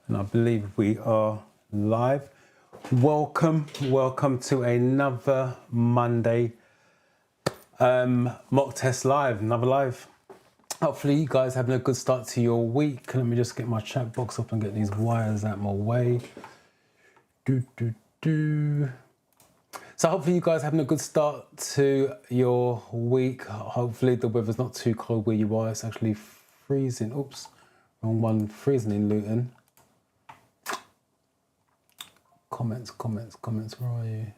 And I believe we are live. Welcome to another Monday mock test live, another live. Hopefully you guys having a good start to your week. Let me just get my chat box up and get these wires out my way. So hopefully you guys having a good start to your week. Hopefully the weather's not too cold where you are. It's actually freezing. Oops, wrong one. Freezing in Luton. Comments, where are you?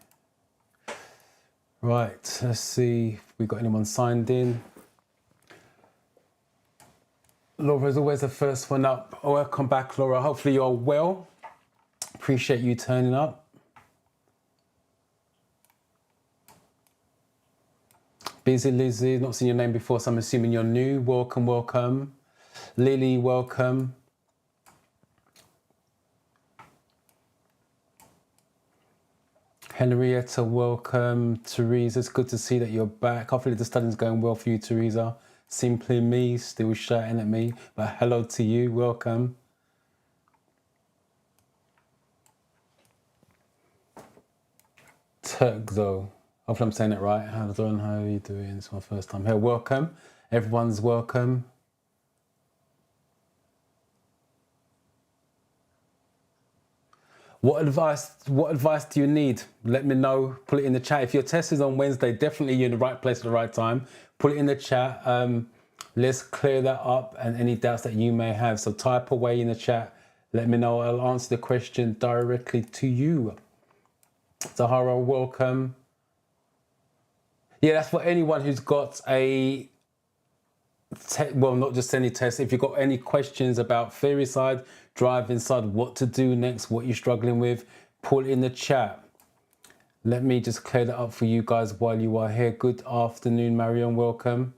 Right, let's see if we got anyone signed in. Laura's always the first one up. Welcome back, Laura. Hopefully you're well. Appreciate you turning up. Busy Lizzie, not seen your name before, so I'm assuming you're new. Welcome. Lily, welcome. Henrietta, welcome. Teresa, it's good to see that you're back. Hopefully the studying's going well for you, Teresa. Simply me, still shouting at me, but hello to you, welcome. Turkzo, hopefully I'm saying it right. How are you doing? It's my first time here. Welcome, everyone's welcome. What advice do you need? Let me know. Put it in the chat. If your test is on Wednesday, definitely you're in the right place at the right time. Put it in the chat. Let's clear that up and any doubts that you may have. So type away in the chat. Let me know. I'll answer the question directly to you. Zahara, welcome. Yeah, that's for anyone who's got a well, not just any test. If you've got any questions about theory side, driving side, what to do next, what you're struggling with, put it in the chat. Let me just clear that up for you guys while you are here. Good afternoon, Marion, welcome.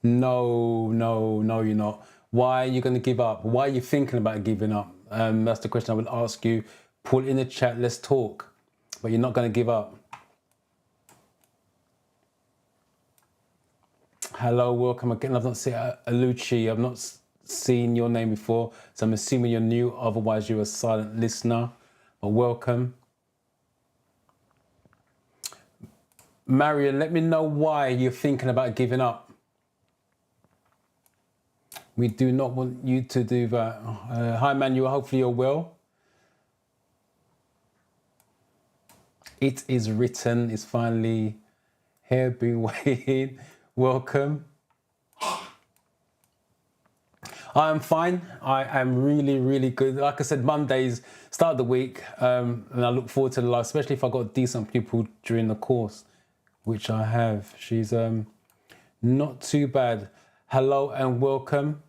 No, you're not. Why are you going to give up? Why are you thinking about giving up? That's the question I would ask you. Put it in the chat, let's talk. But you're not going to give up. Hello, welcome again. I've not seen Alucci. I've not seen your name before, so I'm assuming you're new. Otherwise, you're a silent listener. But welcome. Marion, let me know why you're thinking about giving up. We do not want you to do that. Hi, Manuel. Hopefully you're well. It is written. It's finally here. Been waiting. Welcome. I am fine. I am really good. Like I said, Mondays, start of the week, and I look forward to the live, especially if I got decent people during the course, which I have. She's not too bad. Hello and welcome.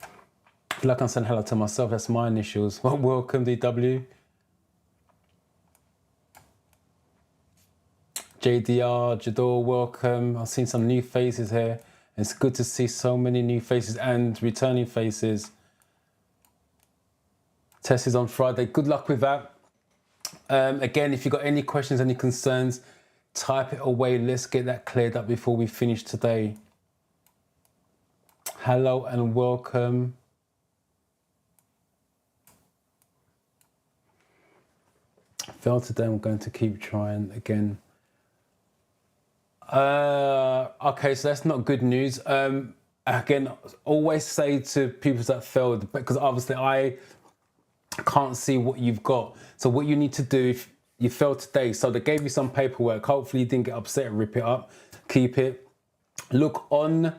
I feel like I'm saying hello to myself. That's my initials. Well, welcome, DW. JDR, Jador, welcome. I've seen some new faces here. It's good to see so many new faces and returning faces. Test is on Friday. Good luck with that. Again, if you've got any questions, any concerns, type it away. Let's get that cleared up before we finish today. Hello and welcome. Failed today, I'm going to keep trying again. Okay, so that's not good news. Again, always say to people that failed, because obviously I can't see what you've got. So what you need to do if you failed today, so they gave you some paperwork, hopefully you didn't get upset, rip it up, keep it. Look on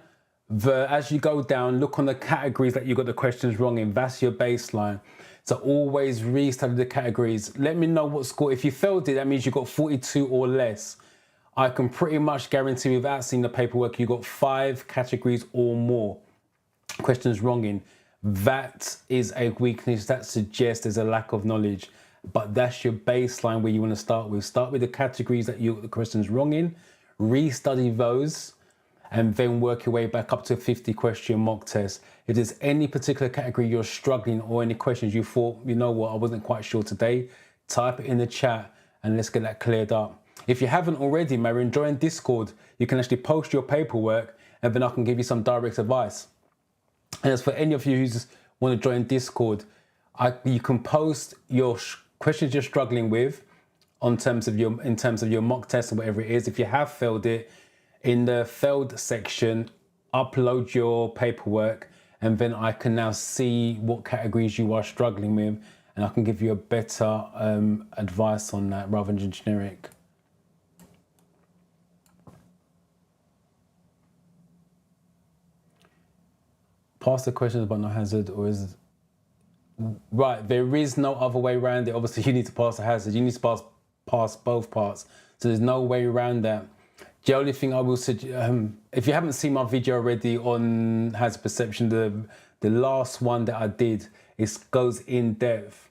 as you go down, look on the categories that you got the questions wrong in. That's your baseline. So always restudy the categories. Let me know what score. If you failed it, that means you got 42 or less. I can pretty much guarantee without seeing the paperwork, you got 5 categories or more questions wrong in. That is a weakness. That suggests there's a lack of knowledge. But that's your baseline where you want to start with. Start with the categories that you got the questions wrong in, restudy those, and then work your way back up to a 50 question mock test. If there's any particular category you're struggling or any questions you thought, you know what, I wasn't quite sure today, type it in the chat and let's get that cleared up. If you haven't already, Marion, join Discord. You can actually post your paperwork and then I can give you some direct advice. And as for any of you who want to join Discord, you can post your questions you're struggling with in terms of your mock test or whatever it is. If you have failed it, in the failed section, upload your paperwork, and then I can now see what categories you are struggling with, and I can give you a better advice on that rather than generic. Pass the questions about no hazard, or is right? There is no other way around it. Obviously, you need to pass the hazard. You need to pass both parts. So there's no way around that. The only thing I will suggest, if you haven't seen my video already on hazard perception, the last one that I did goes in depth.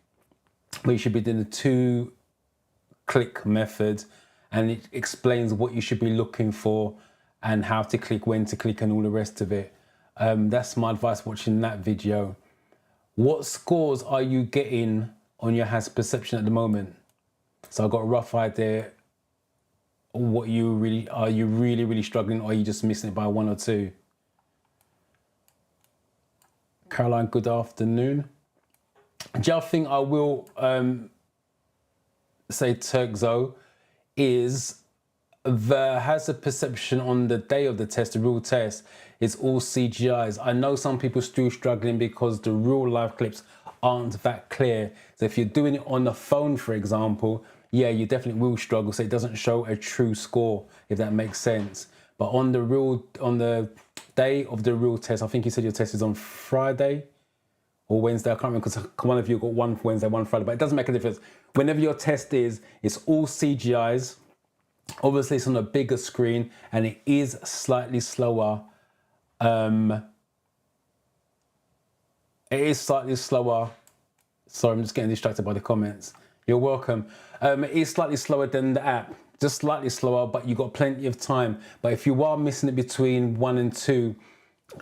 Where you should be doing the 2-click method, and it explains what you should be looking for and how to click, when to click, and all the rest of it. That's my advice watching that video. What scores are you getting on your hazard perception at the moment? So I've got a rough idea. What are you really struggling, or are you just missing it by 1 or 2? Caroline, good afternoon. The other thing I will say, Turkzo, is the hazard perception on the day of the test, the real test, is all CGIs. I know some people still struggling because the real life clips aren't that clear. So if you're doing it on the phone, for example, yeah, you definitely will struggle. So it doesn't show a true score, if that makes sense. But on the day of the real test, I think you said your test is on Friday or Wednesday. I can't remember, because one of you got one for Wednesday, one Friday, but it doesn't make a difference. Whenever your test is, it's all CGIs. Obviously, it's on a bigger screen and it is slightly slower. It is slightly slower. Sorry, I'm just getting distracted by the comments. You're welcome. It is slightly slower than the app, just slightly slower, but you've got plenty of time. But if you are missing it between 1 and 2,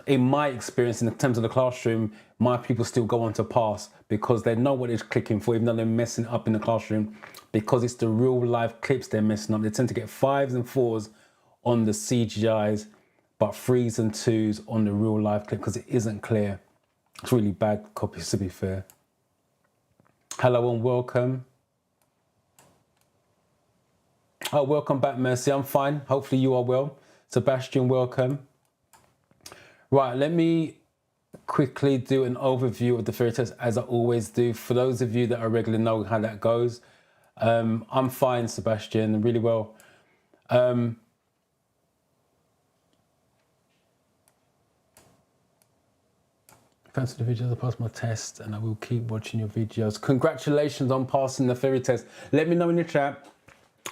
in my experience, in terms of the classroom, my people still go on to pass because they know what they're clicking for, even though they're messing up in the classroom, because it's the real life clips they're messing up. They tend to get 5s and 4s on the CGIs, but 3s and 2s on the real life clip because it isn't clear. It's really bad copies, to be fair. Hello and welcome. Oh, welcome back, Mercy. I'm fine. Hopefully you are well. Sebastian, welcome. Right, let me quickly do an overview of the theory test, as I always do. For those of you that are regularly know how that goes, I'm fine, Sebastian, really well. Thanks for the videos. I passed my test and I will keep watching your videos. Congratulations on passing the theory test. Let me know in the chat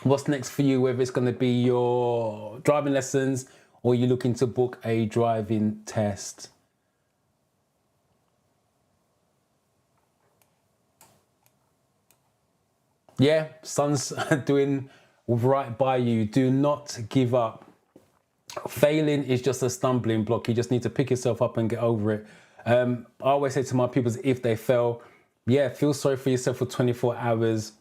what's next for you, whether it's going to be your driving lessons or you're looking to book a driving test. Yeah, sun's doing right by you. Do not give up. Failing is just a stumbling block. You just need to pick yourself up and get over it. I always say to my pupils, if they fail, yeah, feel sorry for yourself for 24 hours.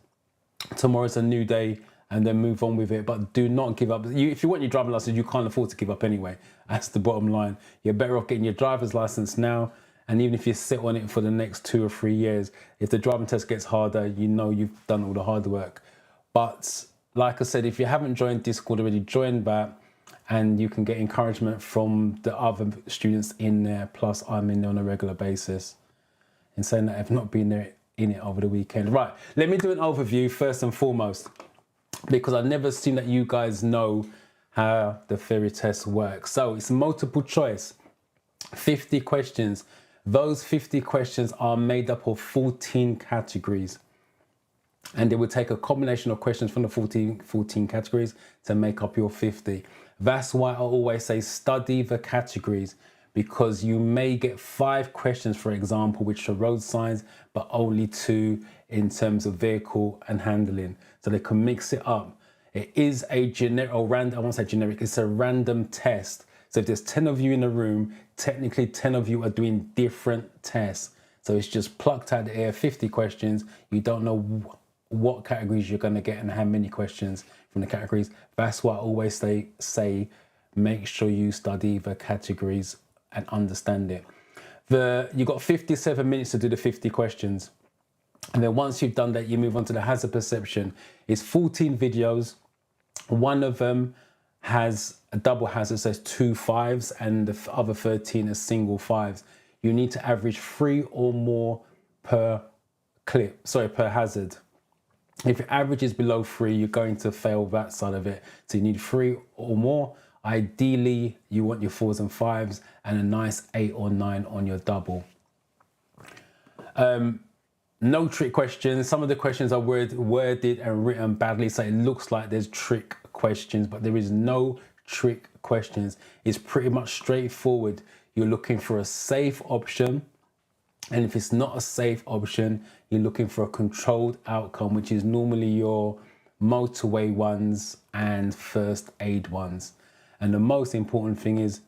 Tomorrow's a new day, and then move on with it. But do not give up. If you want your driving license, you can't afford to give up anyway. That's the bottom line. You're better off getting your driver's license now. And even if you sit on it for the next 2 or 3 years, if the driving test gets harder, you know you've done all the hard work. But like I said, if you haven't joined Discord already, join that. And you can get encouragement from the other students in there. Plus, I'm in there on a regular basis. In saying that, I've not been there in it over the weekend. Right, let me do an overview first and foremost, because I've never seen that you guys know how the theory test works. So it's multiple choice, 50 questions. Those 50 questions are made up of 14 categories. And they will take a combination of questions from the 14 categories to make up your 50. That's why I always say study the categories, because you may get 5 questions, for example, which are road signs, but only 2 in terms of vehicle and handling. So they can mix it up. It is a generic, or random, I won't say generic, it's a random test. So if there's 10 of you in a room, technically 10 of you are doing different tests. So it's just plucked out of the air, 50 questions. You don't know what categories you're going to get and how many questions, from the categories. That's why I always say make sure you study the categories and understand it. You've got 57 minutes to do the 50 questions. And then once you've done that, you move on to the hazard perception. It's 14 videos. One of them has a double hazard, so it's 2 5s, and the other 13 are single 5s. You need to average 3 or more per hazard. If your average is below 3, you're going to fail that side of it. So you need 3 or more. Ideally, you want your 4s and 5s and a nice 8 or 9 on your double. No trick questions. Some of the questions are worded and written badly, so it looks like there's trick questions, but there is no trick questions. It's pretty much straightforward. You're looking for a safe option, and if it's not a safe option, you're looking for a controlled outcome, which is normally your motorway ones and first aid ones. And the most important thing is,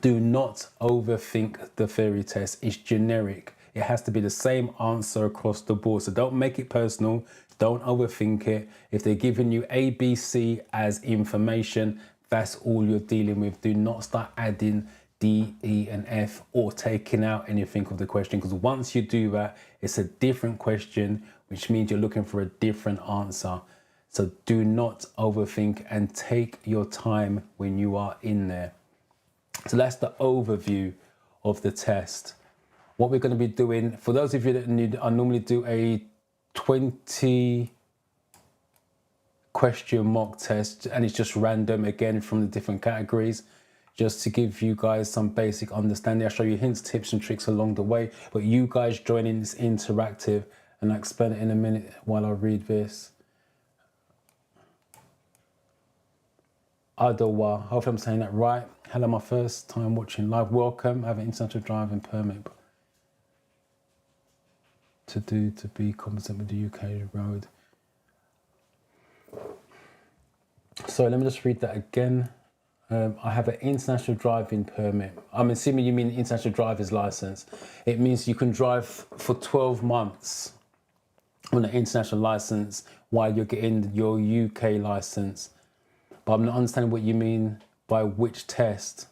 do not overthink the theory test. It's generic. It has to be the same answer across the board. So don't make it personal. Don't overthink it. If they're giving you A, B, C as information, that's all you're dealing with. Do not start adding D, E, and F or taking out anything of the question, because once you do that, it's a different question, which means you're looking for a different answer. So do not overthink and take your time when you are in there. So that's the overview of the test. What we're going to be doing, for those of you that need, I normally do a 20 question mock test, and it's just random again from the different categories, just to give you guys some basic understanding. I'll show you hints, tips and tricks along the way, but you guys joining this interactive, and I'll explain it in a minute while I read this. Adawa, hopefully I'm saying that right. Hello, my first time watching live. Welcome. I have an international driving permit to be competent with the UK road. So let me just read that again. I have an international driving permit. I'm assuming you mean international driver's license. It means you can drive for 12 months on an international license while you're getting your UK license. But I'm not understanding what you mean by which test.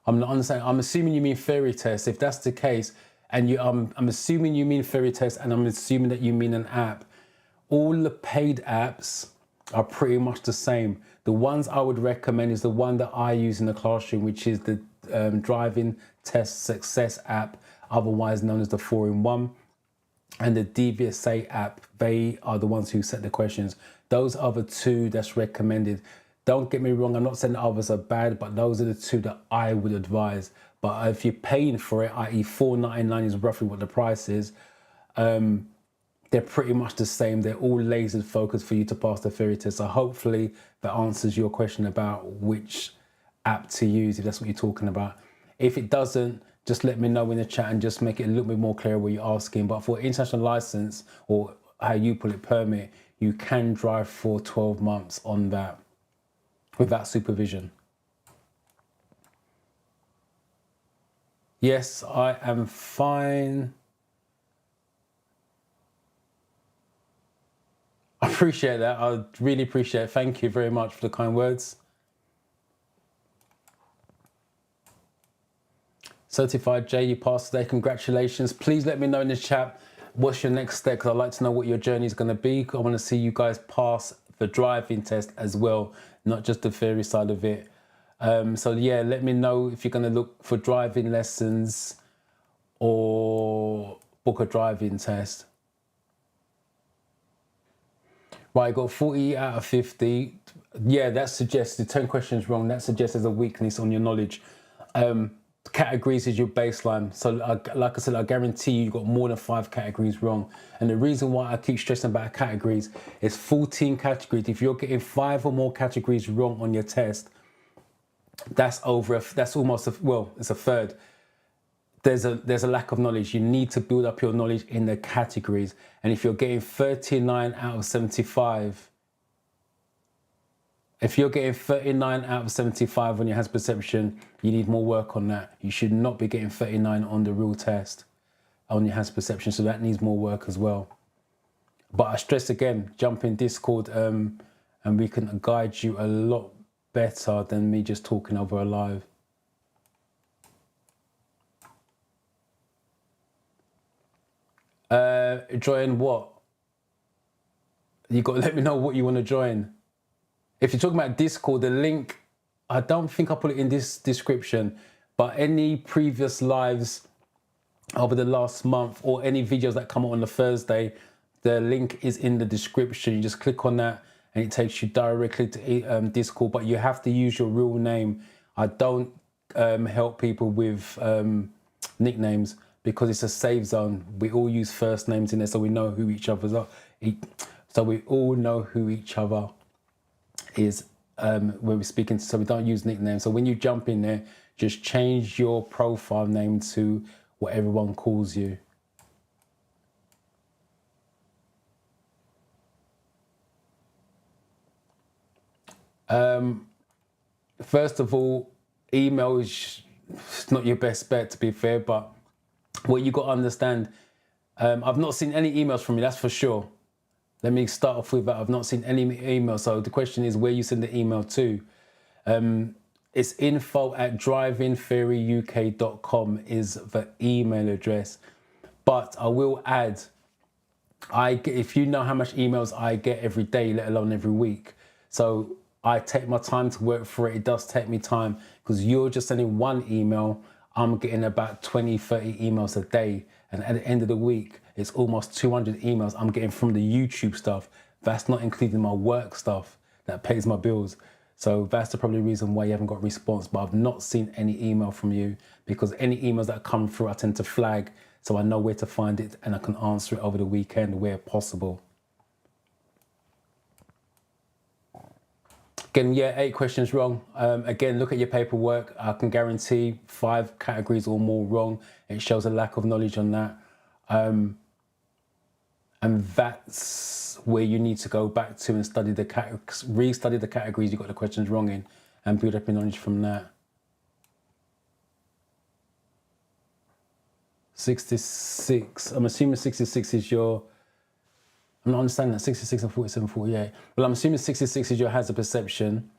I'm not understanding. I'm assuming you mean ferry test. If that's the case, and I'm assuming you mean ferry test, and I'm assuming that you mean an app. All the paid apps are pretty much the same. The ones I would recommend is the one that I use in the classroom, which is the Driving Test Success app, otherwise known as the 4-in-1, and the DVSA app. They are the ones who set the questions. Those are the two that's recommended. Don't get me wrong, I'm not saying the others are bad, but those are the two that I would advise. But if you're paying for it, i.e. $4.99 is roughly what the price is, they're pretty much the same. They're all laser focused for you to pass the theory test. So hopefully that answers your question about which app to use, if that's what you're talking about. If it doesn't, just let me know in the chat and just make it a little bit more clear what you're asking. But for international license, or how you put it, permit, you can drive for 12 months on that without supervision. Yes, I am fine. I appreciate that. I really appreciate it. Thank you very much for the kind words. Certified J, you passed today. Congratulations. Please let me know in the chat what's your next step, because I'd like to know what your journey is going to be. I want to see you guys pass the driving test as well, not just the theory side of it. So yeah, let me know if you're going to look for driving lessons or book a driving test. Right, I got 40 out of 50. Yeah, that suggests the 10 questions wrong. That suggests there's a weakness on your knowledge. Categories is your baseline. So like I said, I guarantee you got more than 5 categories wrong. And the reason why I keep stressing about categories is 14 categories. If you're getting 5 or more categories wrong on your test, that's almost it's a third. There's a lack of knowledge. You need to build up your knowledge in the categories. And if you're getting 39 out of 75, if you're getting 39 out of 75 on your hazard perception, you need more work on that. You should not be getting 39 on the real test on your hazard perception. So that needs more work as well. But I stress again, jump in Discord and we can guide you a lot better than me just talking over a live. Join what? You got to let me know what you want to join. If you're talking about Discord, the link, I don't think I put it in this description, but any previous lives over the last month or any videos that come out on the Thursday, the link is in the description. You just click on that and it takes you directly to Discord, but you have to use your real name. I don't help people with nicknames because it's a safe zone. We all use first names in there so we know who each other are. So we all know who each other is when we're speaking, so we don't use nicknames. So when you jump in there, just change your profile name to what everyone calls you. First of all, email is not your best bet, to be fair, but what you got to understand, I've not seen any emails from you, that's for sure. Let me start off with that. I've not seen any emails. So the question is where you send the email to. It's info@drivingferryuk.com is the email address. But I will add, if you know how much emails I get every day, let alone every week. So I take my time to work for it. It does take me time because you're just sending one email. I'm getting about 20, 30 emails a day. And at the end of the week, it's almost 200 emails I'm getting from the YouTube stuff. That's not including my work stuff that pays my bills. So that's the probably reason why you haven't got a response. But I've not seen any email from you because any emails that come through, I tend to flag so I know where to find it and I can answer it over the weekend where possible. Again, yeah, 8 questions wrong. Again, look at your paperwork. I can guarantee 5 categories or more wrong. It shows a lack of knowledge on that. And that's where you need to go back to and study the re-study the categories you got the questions wrong in and build up your knowledge from that. 66, I'm assuming 66 is your, I'm not understanding that, 66 and 47, 48. Well, I'm assuming 66 is your hazard perception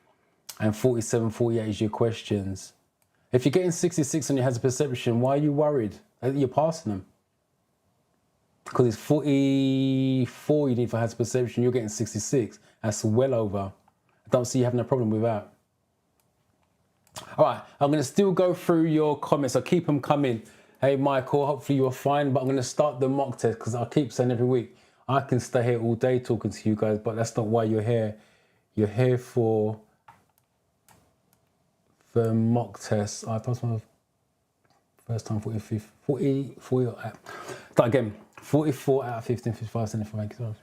and 47, 48 is your questions. If you're getting 66 on your hazard perception, why are you worried that you're passing them? Because it's 44 you need for hazard perception, you're getting 66. That's well over. I don't see you having a problem with that. All right, I'm going to still go through your comments. So keep them coming. Hey, Michael, hopefully you're fine. But I'm going to start the mock test because I keep saying every week, I can stay here all day talking to you guys, but that's not why you're here. You're here for the mock test. I passed my first time 40. Start again. 44 out of 15, 55, 75.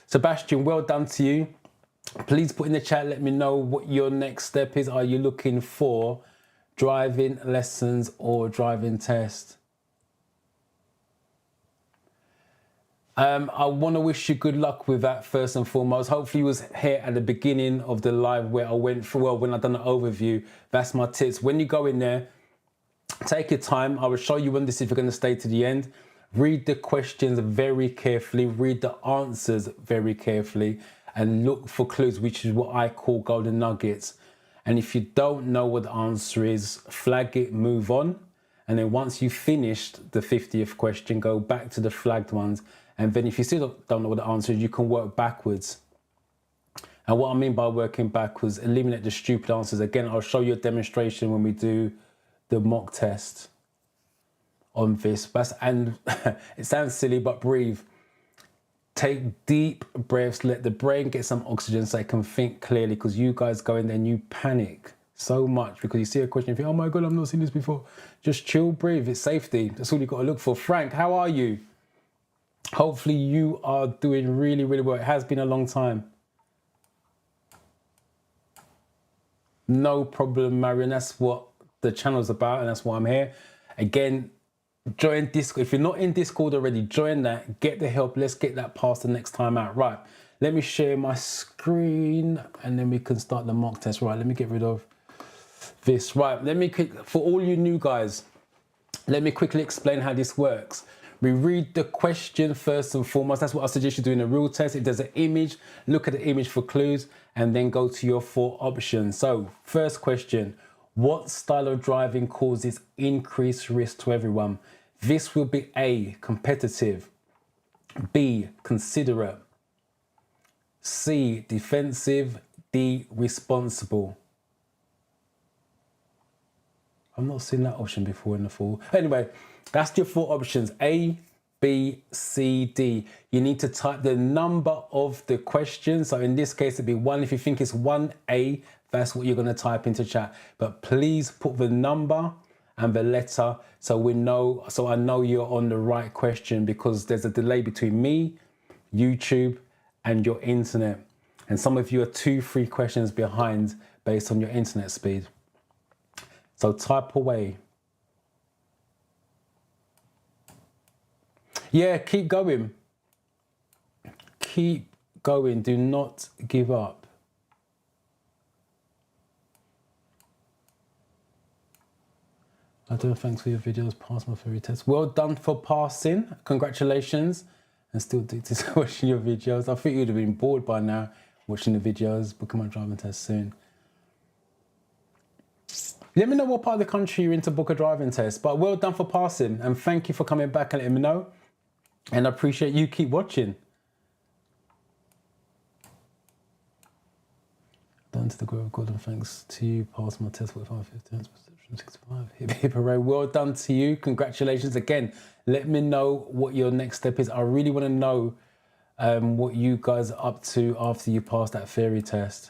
Sebastian, well done to you. Please put in the chat, let me know what your next step is. Are you looking for driving lessons or driving test? I want to wish you good luck with that first and foremost. Hopefully you was here at the beginning of the live where I went through, well, when I done the overview. That's my tips. When you go in there, take your time. I will show you on this if you're going to stay to the end. Read the questions very carefully, read the answers very carefully, and look for clues, which is what I call golden nuggets. And if you don't know what the answer is, flag it, move on. And then once you've finished the 50th question, go back to the flagged ones. And then if you still don't know what the answer is, you can work backwards. And what I mean by working backwards, eliminate the stupid answers. Again, I'll show you a demonstration when we do the mock test on this. And it sounds silly, but breathe. Take deep breaths, let the brain get some oxygen so it can think clearly, because you guys go in there and you panic so much because you see a question and think, oh my God, I've not seen this before. Just chill, breathe, it's safety. That's all you've got to look for. Frank, how are you? Hopefully you are doing really, really well. It has been a long time. No problem, Marion. That's what the channel's about and that's why I'm here. Again, join Discord. If you're not in Discord already, join that. Get the help. Let's get that passed the next time out. Right. Let me share my screen and then we can start the mock test. Right. Let me get rid of this. Right. For all you new guys, let me quickly explain how this works. We read the question first and foremost. That's what I suggest you do in a real test. If there's an image, look at the image for clues and then go to your 4 options. So first question, what style of driving causes increased risk to everyone? This will be A, competitive, B, considerate, C, defensive, D, responsible. I've not seen that option before in the full. Anyway, that's your 4 options, A, B, C, D. You need to type the number of the question. So in this case, it'd be 1. If you think it's 1A, that's what you're going to type into chat. But please put the number and the letter so I know you're on the right question, because there's a delay between me, YouTube, and your internet. And some of you are 2-3 questions behind based on your internet speed. So type away. Yeah, keep going. Keep going. Do not give up. I do. Thanks for your videos. Pass my theory test. Well done for passing. Congratulations. And still watching your videos. I think you'd have been bored by now watching the videos. Booking my driving test soon. Let me know what part of the country you're in to book a driving test. But well done for passing. And thank you for coming back and letting me know. And I appreciate you. Keep watching. Done to the grove of God, and thanks to you. Passed my test 45, 15, 65. Hip hip hooray. Well done to you. Congratulations again. Let me know what your next step is. I really want to know what you guys are up to after you pass that theory test.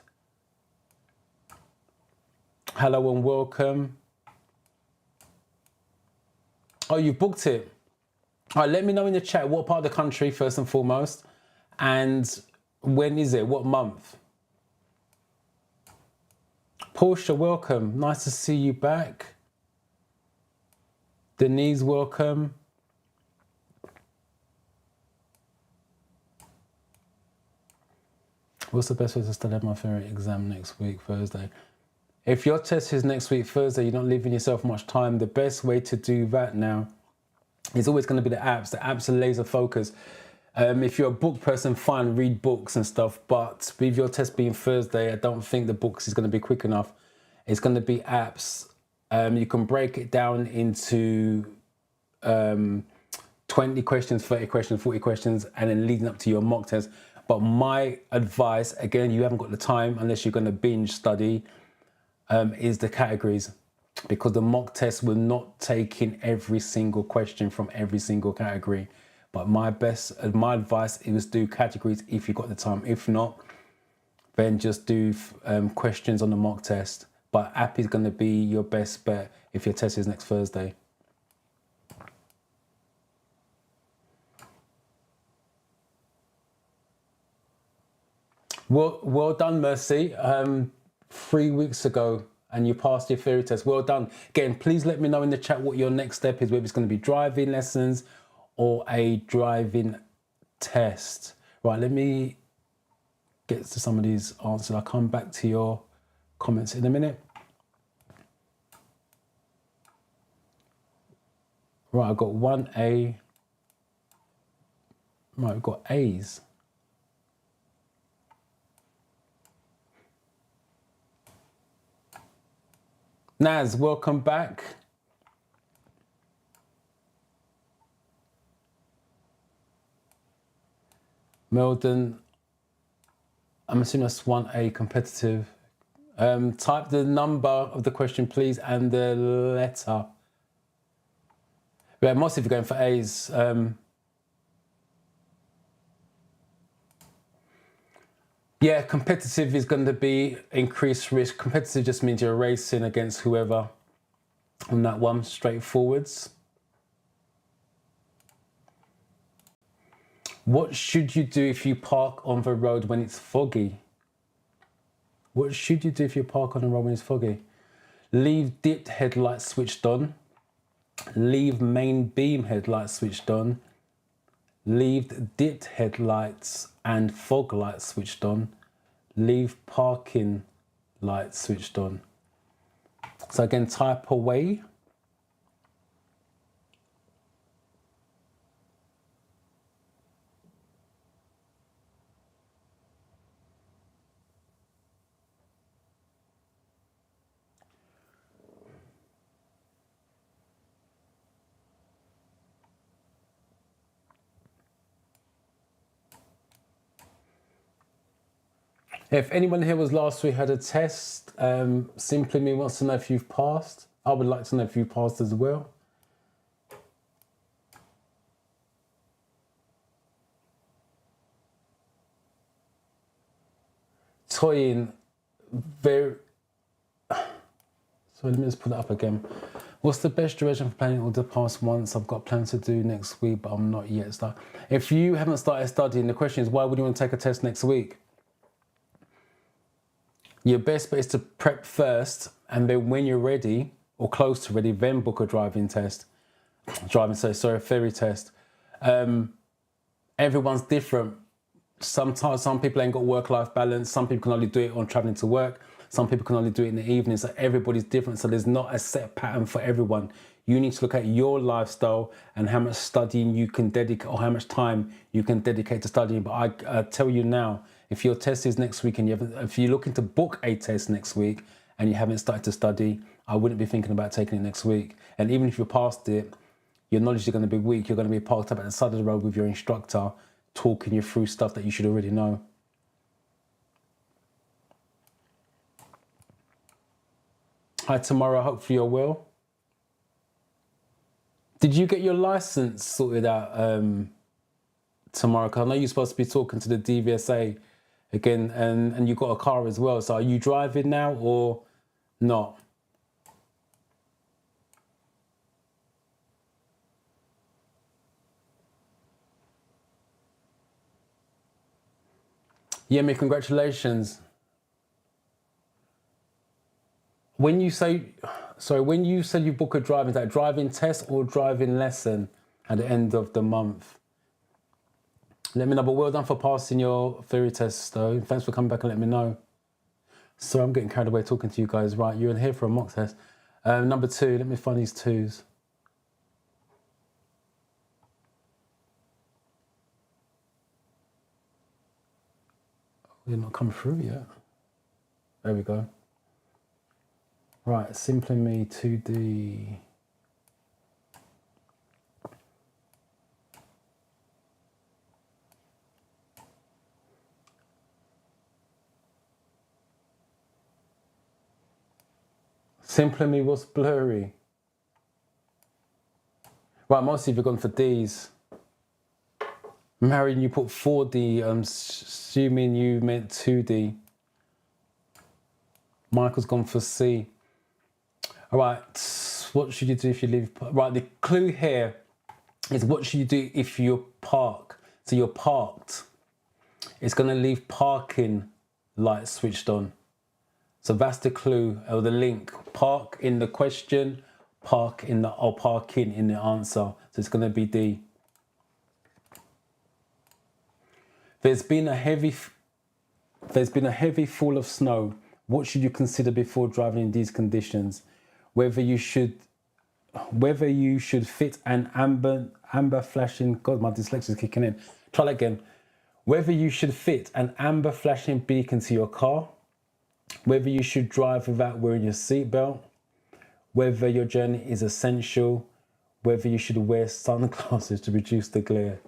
Hello and welcome. Oh, you booked it. All right, let me know in the chat what part of the country, first and foremost, and when is it, what month? Portia, welcome. Nice to see you back. Denise, welcome. What's the best way to study my theory exam next week, Thursday? If your test is next week, Thursday, you're not leaving yourself much time. The best way to do that now is always going to be the apps. The apps are laser focused. If you're a book person, fine, read books and stuff. But with your test being Thursday, I don't think the books is going to be quick enough. It's going to be apps. You can break it down into 20 questions, 30 questions, 40 questions, and then leading up to your mock test. But my advice, again, you haven't got the time unless you're going to binge study, is the categories. Because the mock test will not take in every single question from every single category. But my advice is do categories if you've got the time. If not, then just do questions on the mock test. But app is going to be your best bet if your test is next Thursday. Well done, Mercy. 3 weeks ago, and you passed your theory test. Well done. Again, please let me know in the chat what your next step is, whether it's going to be driving lessons or a driving test. Right, let me get to some of these answers. I'll come back to your comments in a minute. Right, I've got 1A. Right, we've got A's. Naz, welcome back. Meldon, I'm assuming that's 1A, competitive. Type the number of the question, please, and the letter. Yeah, mostly if you're going for A's. Yeah, competitive is going to be increased risk. Competitive just means you're racing against whoever on that one, straightforwards. What should you do if you park on the road when it's foggy? What should you do if you park on the road when it's foggy? Leave dipped headlights switched on. Leave main beam headlights switched on. Leave dipped headlights and fog lights switched on. Leave parking lights switched on. So again, type away. If anyone here was last week had a test, Simply Me wants to know if you've passed. I would like to know if you passed as well. Toyin, very... So let me just put it up again. What's the best duration for planning all the past once? I've got plans to do next week, but I'm not yet started. If you haven't started studying, the question is, why would you want to take a test next week? Your best bet is to prep first, and then when you're ready, or close to ready, then book a driving test. A theory test. Everyone's different. Sometimes some people ain't got work-life balance. Some people can only do it on traveling to work. Some people can only do it in the evening. So everybody's different. So there's not a set pattern for everyone. You need to look at your lifestyle and how much studying you can dedicate, or how much time you can dedicate to studying. But I tell you now, if your test is next week and if you're looking to book a test next week and you haven't started to study, I wouldn't be thinking about taking it next week. And even if you passed it, your knowledge is going to be weak. You're going to be parked up at the side of the road with your instructor, talking you through stuff that you should already know. Hi, tomorrow. Hopefully you're well. Did you get your license sorted out tomorrow? Because I know you're supposed to be talking to the DVSA again, and you got a car as well. So are you driving now or not? Yeah, me, congratulations. When you say, sorry, when you said you book a driving, is that driving test or driving lesson at the end of the month? Let me know, but well done for passing your theory test though. Thanks for coming back and letting me know. So I'm getting carried away talking to you guys. Right, you're in here for a mock test. Number 2, let me find these 2s. They're not come through yet. There we go. Right, Simply Me 2D. Simply Me was blurry. Right, most of you have gone for D's. Marion, you put 4D. I'm assuming you meant 2D. Michael's gone for C. All right, what should you do if you leave? Right, the clue here is what should you do if you park? So you're parked. It's going to leave parking lights switched on. So that's the clue or the link. Park in the question, park in the, or parking in the answer. So it's going to be D. There's been a heavy fall of snow. What should you consider before driving in these conditions? Whether you should fit an amber flashing, God, my dyslexia is kicking in. Try that again. Whether you should fit an amber flashing beacon to your car, whether you should drive without wearing your seatbelt, whether your journey is essential, whether you should wear sunglasses to reduce the glare.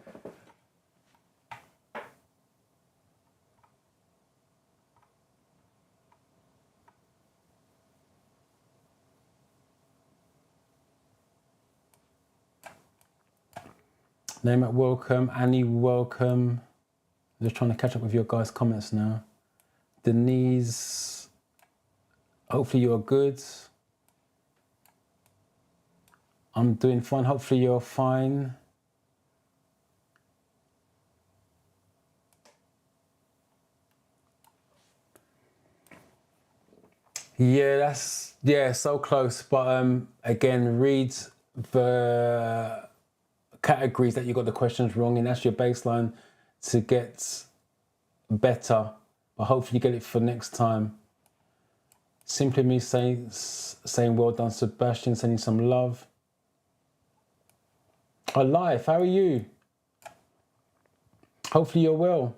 Name it, welcome. Annie, welcome. Just trying to catch up with your guys' comments now. Denise, hopefully you're good. I'm doing fine. Hopefully you're fine. Yeah, so close. But again, read the categories that you got the questions wrong in. That's your baseline to get better. But hopefully you get it for next time. Simply Me saying well done, Sebastian, sending some love. Alive, how are you? Hopefully you're well.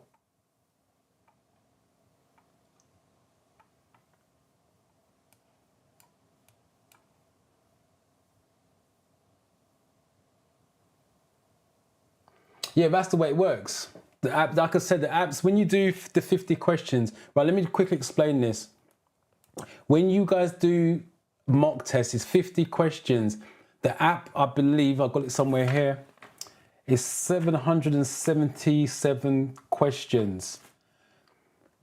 Yeah, that's the way it works. The app, like I said, the apps, when you do the 50 questions, right, let me quickly explain this. When you guys do mock tests, it's 50 questions. The app, I believe, I've got it somewhere here, is 777 questions.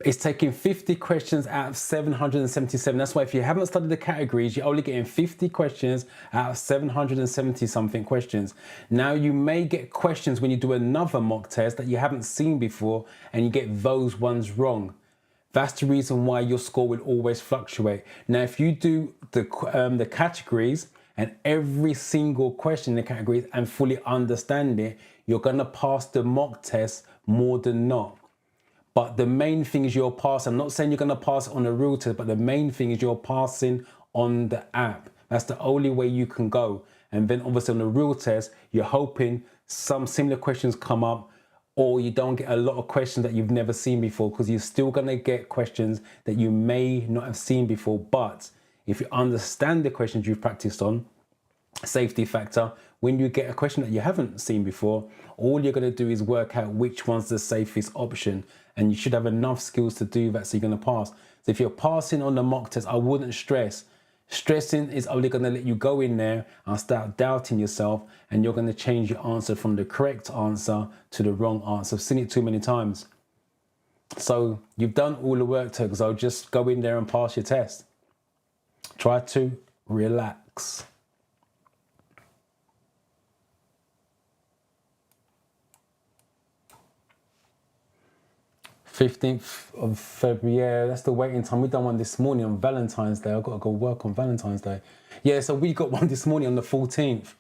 It's taking 50 questions out of 777. That's why if you haven't studied the categories, you're only getting 50 questions out of 770 something questions. Now you may get questions when you do another mock test that you haven't seen before and you get those ones wrong. That's the reason why your score will always fluctuate. Now, if you do the categories and every single question in the categories and fully understand it, you're gonna pass the mock test more than not. But the main thing is you're passing. I'm not saying you're going to pass on a real test, but the main thing is you're passing on the app. That's the only way you can go. And then obviously on the real test, you're hoping some similar questions come up, or you don't get a lot of questions that you've never seen before, because you're still going to get questions that you may not have seen before. But if you understand the questions you've practiced on, safety factor, when you get a question that you haven't seen before, all you're going to do is work out which one's the safest option, and you should have enough skills to do that, so you're going to pass. So if you're passing on the mock test, I wouldn't stress. Stressing is only going to let you go in there and start doubting yourself, and you're going to change your answer from the correct answer to the wrong answer. I've seen it too many times. So you've done all the work, so just go in there and pass your test. Try to relax. 15th of February, yeah, that's the waiting time. We done one this morning on Valentine's Day. I've got to go work on Valentine's Day. Yeah, so we got one this morning on the 14th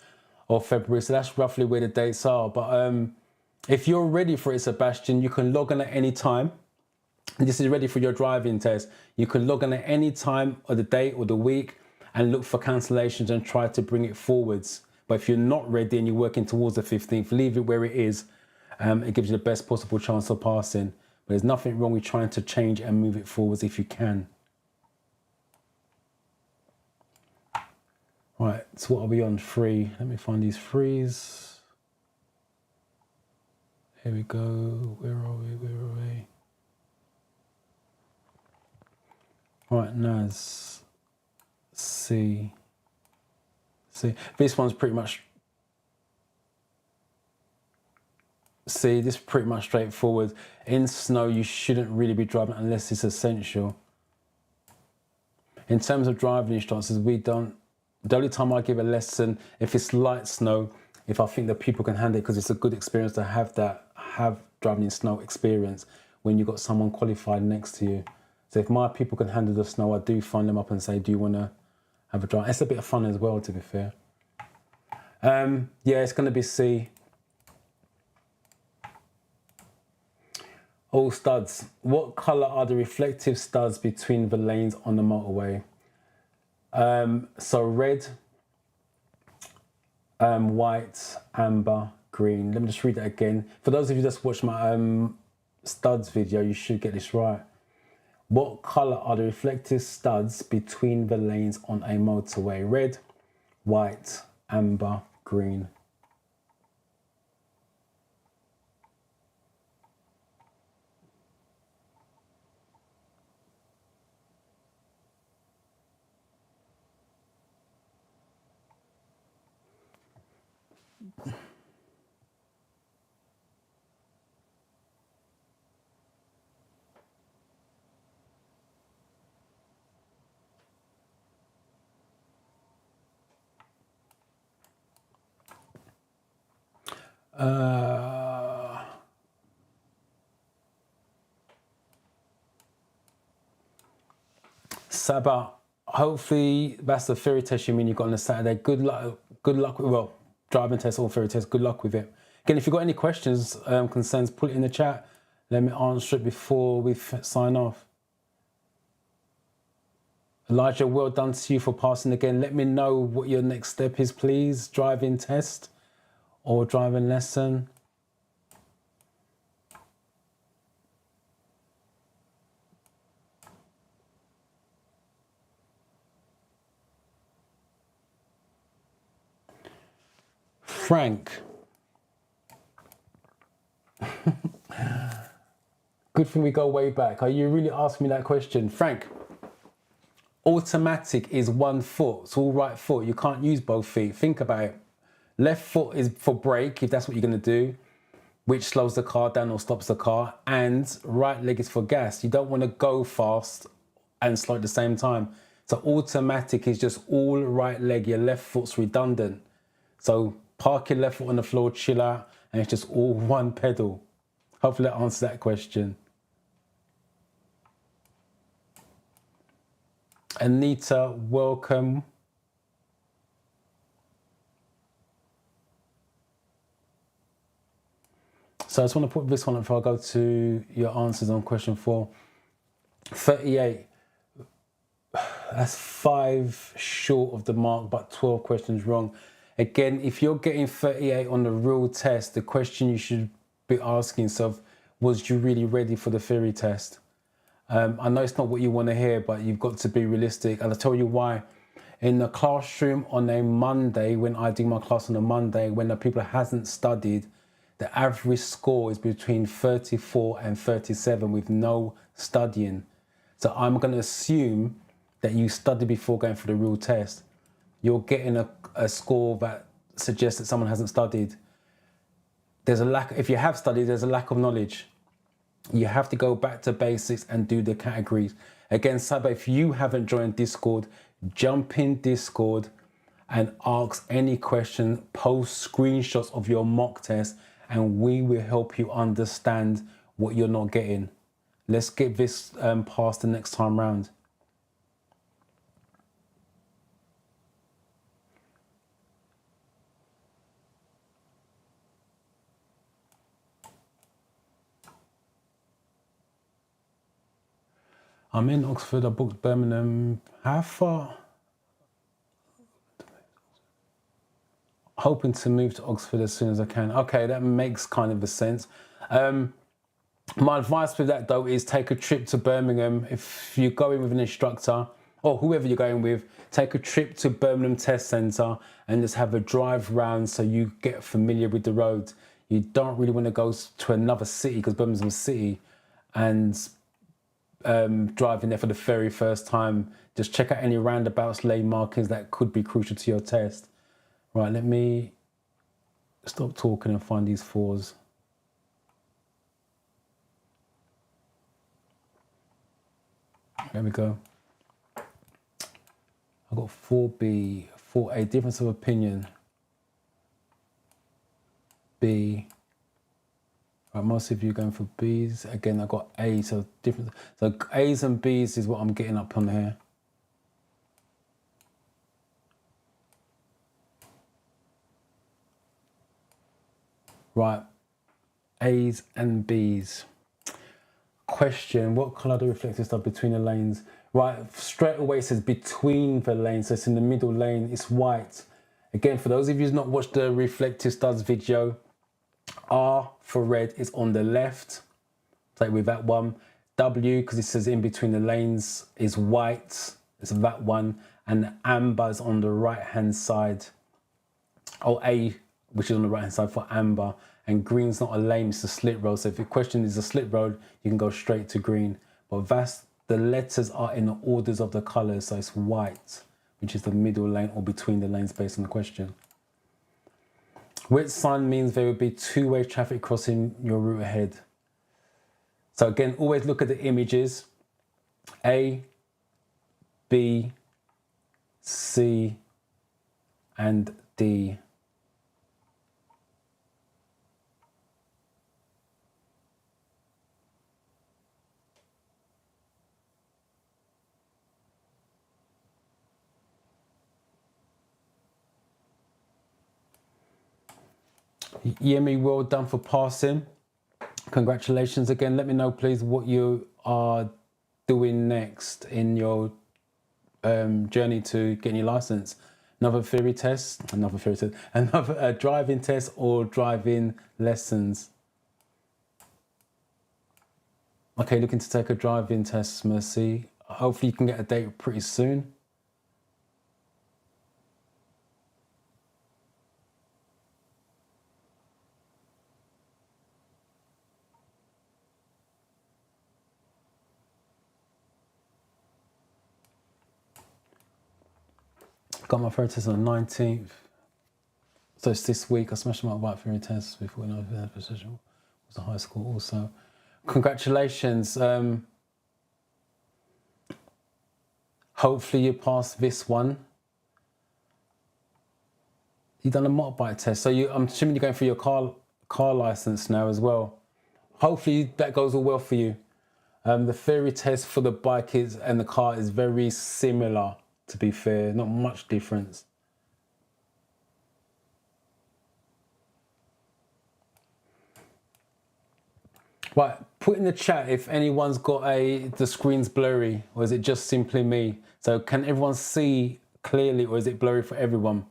of February, so that's roughly where the dates are. But if you're ready for it, Sebastian, you can log on at any time. This is ready for your driving test. You can log on at any time of the day or the week and look for cancellations and try to bring it forwards. But if you're not ready and you're working towards the 15th, leave it where it is. It gives you the best possible chance of passing. But there's nothing wrong with trying to change and move it forwards if you can. Right, so what are we on? 3. Let me find these 3s. Here we go. Where are we? Where are we? Right, Naz. C. This one's pretty much... See, this is pretty much straightforward. In snow, you shouldn't really be driving unless it's essential. In terms of driving instructors, the only time I give a lesson, if it's light snow, if I think that people can handle it, because it's a good experience to have driving in snow experience when you've got someone qualified next to you. So if my people can handle the snow, I do phone them up and say, do you want to have a drive? It's a bit of fun as well, to be fair. Yeah, it's going to be C. All studs. What colour are the reflective studs between the lanes on the motorway? So red, white, amber, green. Let me just read that again. For those of you that's watched my studs video, you should get this right. What colour are the reflective studs between the lanes on a motorway? Red, white, amber, green. Sabah, hopefully that's the theory test you mean you got on a Saturday. Good luck with, driving test or theory test, good luck with it. Again, if you've got any questions, concerns, put it in the chat. Let me answer it before we sign off. Elijah, well done to you for passing again. Let me know what your next step is, please. Driving test or driving lesson. Frank. Good thing we go way back. Are you really asking me that question? Frank, automatic is 1 foot. It's all right foot. You can't use both feet. Think about it. Left foot is for brake, if that's what you're going to do, which slows the car down or stops the car. And right leg is for gas. You don't want to go fast and slow at the same time. So automatic is just all right leg. Your left foot's redundant. So park your left foot on the floor, chill out, and it's just all one pedal. Hopefully that answers that question. Anita, welcome. So I just want to put this one up before I go to your answers on question 4. 38. That's 5 short of the mark, but 12 questions wrong. Again, if you're getting 38 on the real test, the question you should be asking yourself, was you really ready for the theory test? I know it's not what you want to hear, but you've got to be realistic. And I'll tell you why. In the classroom on a Monday, when I do my class on a Monday, when the people hasn't studied, the average score is between 34 and 37 with no studying. So I'm going to assume that you studied before going for the real test. You're getting a score that suggests that someone hasn't studied. There's a lack, if you have studied, there's a lack of knowledge. You have to go back to basics and do the categories. Again, Saba, if you haven't joined Discord, jump in Discord and ask any question, post screenshots of your mock test, and we will help you understand what you're not getting. Let's get this past the next time round. I'm in Oxford, I booked Birmingham. How far? Hoping to move to Oxford as soon as I can. Okay, that makes kind of a sense. My advice with that though is take a trip to Birmingham. If you're going with an instructor or whoever you're going with, take a trip to Birmingham Test Centre and just have a drive round so you get familiar with the roads. You don't really want to go to another city because Birmingham's a city and driving there for the very first time. Just check out any roundabouts, lane markings that could be crucial to your test. Right, let me stop talking and find these 4s. There we go. I've got 4B, 4A, difference of opinion. B. Right, most of you going for B's. Again, I've got A, so different. So A's and B's is what I'm getting up on here. Right, A's and B's. Question, what colour do reflectors stuff between the lanes? Right, straight away it says between the lanes, so it's in the middle lane, it's white. Again, for those of you who's not watched the reflective studs video, R for red is on the left, play with that one. W, because it says in between the lanes, is white, it's that one. And amber is on the right hand side. Or A, which is on the right hand side for amber. And green's not a lane, it's a slit road. So if your question is a slit road, you can go straight to green. But that's, the letters are in the orders of the colours, so it's white, which is the middle lane or between the lanes based on the question. Which sign means there will be two-way traffic crossing your route ahead. So again, always look at the images. A, B, C, and D. Yemi, well done for passing. Congratulations again. Let me know, please, what you are doing next in your journey to getting your license. Another driving test or driving lessons. Okay, looking to take a driving test, Mercy. Hopefully you can get a date pretty soon. Got my theory test on the 19th. So it's this week. I smashed my white theory test before I position. Was a high school also. Congratulations. Hopefully you pass this one. You've done a motorbike test, so I'm assuming you're going for your car license now as well. Hopefully that goes all well for you. The theory test for the bike and the car is very similar, to be fair, not much difference. Right, put in the chat if anyone's got the screen's blurry, or is it just simply me? So can everyone see clearly, or is it blurry for everyone?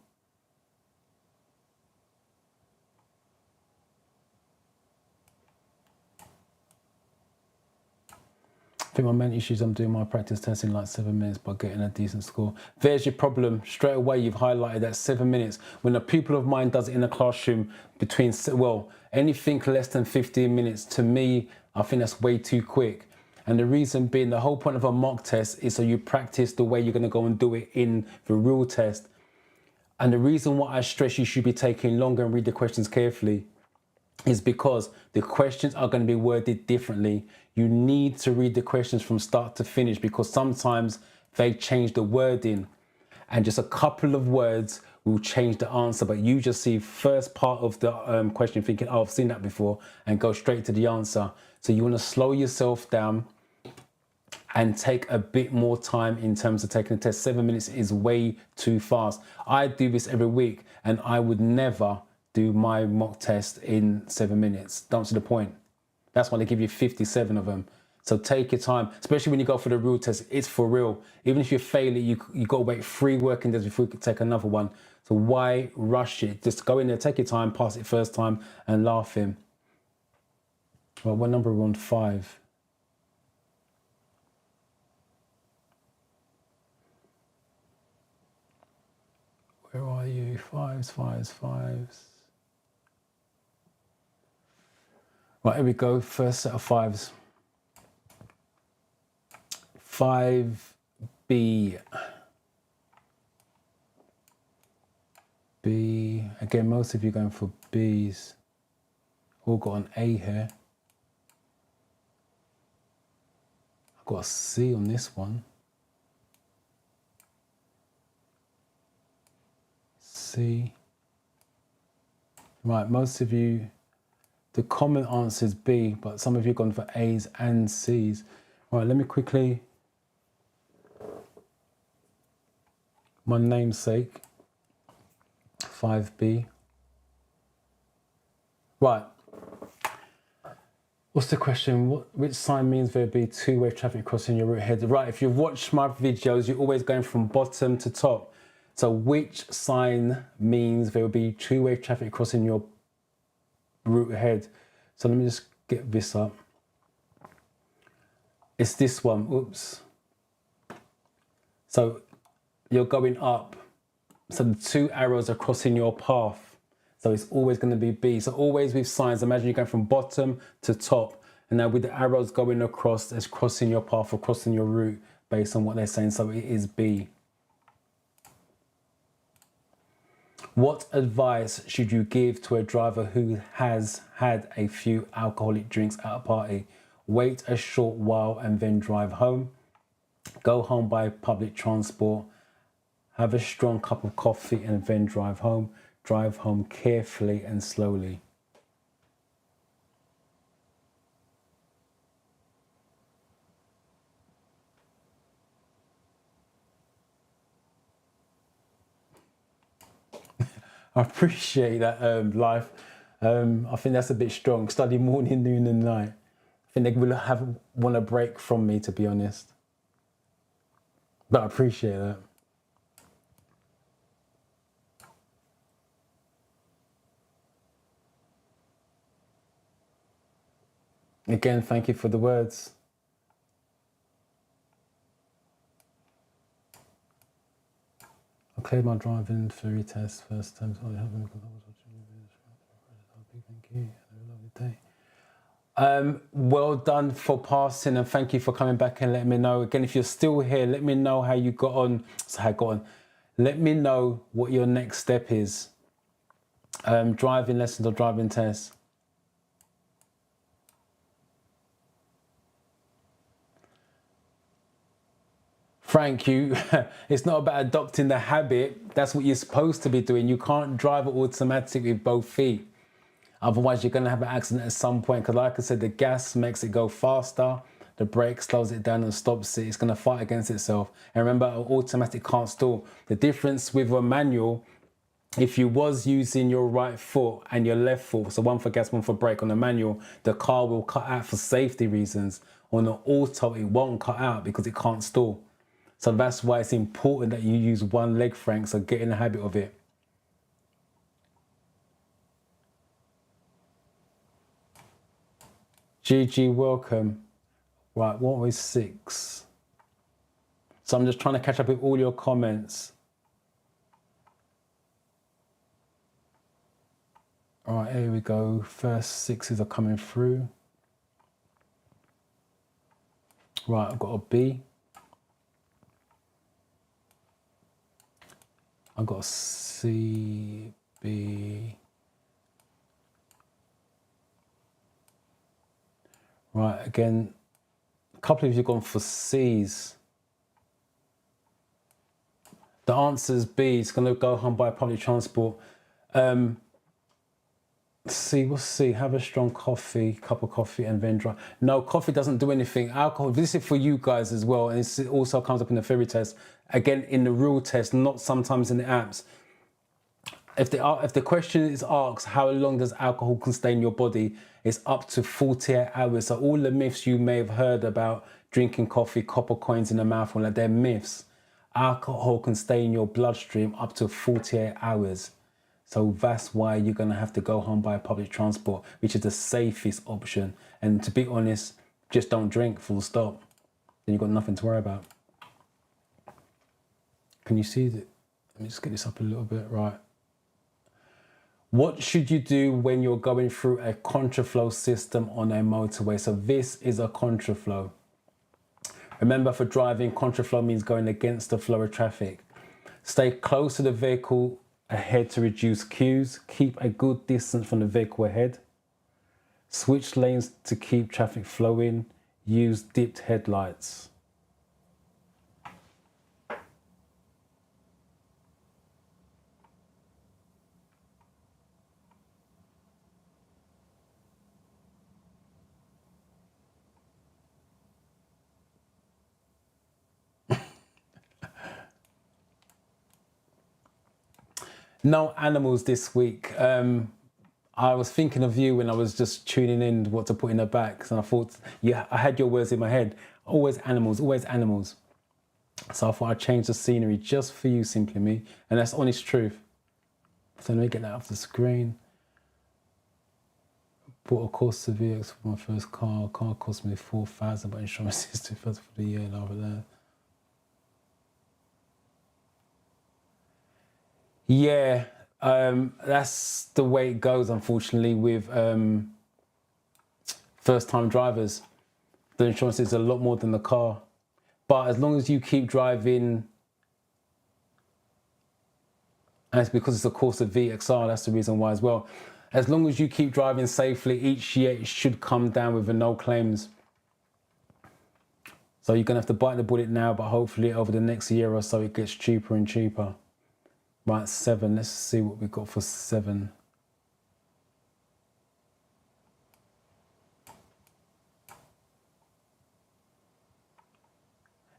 I think my main issue is I'm doing my practice test in like 7 minutes by getting a decent score. There's your problem. Straight away, you've highlighted that 7 minutes. When a pupil of mine does it in a classroom between, well, anything less than 15 minutes, to me, I think that's way too quick. And the reason being, the whole point of a mock test is so you practice the way you're going to go and do it in the real test. And the reason why I stress you should be taking longer and read the questions carefully is because the questions are going to be worded differently. You need to read the questions from start to finish, because sometimes they change the wording and just a couple of words will change the answer. But you just see first part of the question thinking, oh, I've seen that before, and go straight to the answer. So you want to slow yourself down and take a bit more time in terms of taking the test. 7 minutes is way too fast. I do this every week and I would never do my mock test in 7 minutes. Don't see the point. That's why they give you 57 of them. So take your time, especially when you go for the real test. It's for real. Even if you fail it, you got to wait 3 working days before you can take another one. So why rush it? Just go in there, take your time, pass it first time and laugh in. Well, what number are we on? 5. Where are you? 5s, 5s, 5s. Right, here we go. First set of 5s. 5B. B. Again, most of you going for Bs. All got an A here. I've got a C on this one. C. Right, most of you, the common answer is B, but some of you have gone for A's and C's. Right, let me quickly, my namesake, 5B. Right. What's the question? Which sign means there'll be two-way traffic crossing your route ahead? Right, if you've watched my videos, you're always going from bottom to top. So which sign means there will be two-way traffic crossing your route ahead? So let me just get this up. It's this one. Oops. So you're going up. So the 2 arrows are crossing your path. So it's always going to be B. So always with signs, imagine you're going from bottom to top. And now with the arrows going across, it's crossing your path or crossing your route based on what they're saying. So it is B. What advice should you give to a driver who has had a few alcoholic drinks at a party? Wait a short while and then drive home. Go home by public transport. Have a strong cup of coffee and then drive home. Drive home carefully and slowly. I appreciate that, Life. I think that's a bit strong. Study morning, noon and night. I think they will want a break from me, to be honest. But I appreciate that. Again, thank you for the words. I cleared my driving theory test first time. So I haven't because I was watching videos. Thank you. Have a lovely day. Well done for passing, and thank you for coming back and letting me know. Again, if you're still here, let me know how you got on. Let me know what your next step is. Driving lessons or driving tests. Frank, it's not about adopting the habit. That's what you're supposed to be doing. You can't drive it automatic with both feet. Otherwise, you're going to have an accident at some point. Because like I said, the gas makes it go faster. The brake slows it down and stops it. It's going to fight against itself. And remember, automatic can't stall. The difference with a manual, if you was using your right foot and your left foot, so one for gas, one for brake on the manual, the car will cut out for safety reasons. On the auto, it won't cut out because it can't stall. So that's why it's important that you use one leg, Frank, so get in the habit of it. GG, welcome. Right, what was 6? So I'm just trying to catch up with all your comments. All right, here we go. First 6s are coming through. Right, I've got a B. I've got a C, B. Right, again, a couple of you have gone for C's. The answer is B. It's going to go home by public transport. C, what's C? Have a strong coffee, cup of coffee, and then drive. No, coffee doesn't do anything. Alcohol, this is for you guys as well. And it also comes up in the theory test. Again, in the real test, not sometimes in the apps. If the question is asked, how long does alcohol can stay in your body? It's up to 48 hours. So all the myths you may have heard about drinking coffee, copper coins in the mouth, all that, they're myths. Alcohol can stay in your bloodstream up to 48 hours. So that's why you're going to have to go home by public transport, which is the safest option. And to be honest, just don't drink, full stop. Then you've got nothing to worry about. Can you see that? Let me just get this up a little bit. Right. What should you do when you're going through a contraflow system on a motorway? So this is a contraflow. Remember, for driving, contraflow means going against the flow of traffic. Stay close to the vehicle ahead to reduce queues. Keep a good distance from the vehicle ahead. Switch lanes to keep traffic flowing. Use dipped headlights. No animals this week. I was thinking of you when I was just tuning in what to put in the back. And I thought, yeah, I had your words in my head. Always animals, always animals. So I thought I'd change the scenery just for you, Simply Me. And that's honest truth. So let me get that off the screen. Bought a Corsa VX for my first car. Car cost me 4,000, but insurance is 2,000 for the year and over there. Yeah, that's the way it goes, unfortunately, with first-time drivers. The insurance is a lot more than the car. But as long as you keep driving, and it's because it's a Corsa VXR, that's the reason why as well. As long as you keep driving safely, each year it should come down with no claims. So you're going to have to bite the bullet now, but hopefully over the next year or so it gets cheaper and cheaper. Right, 7. Let's see what we've got for 7.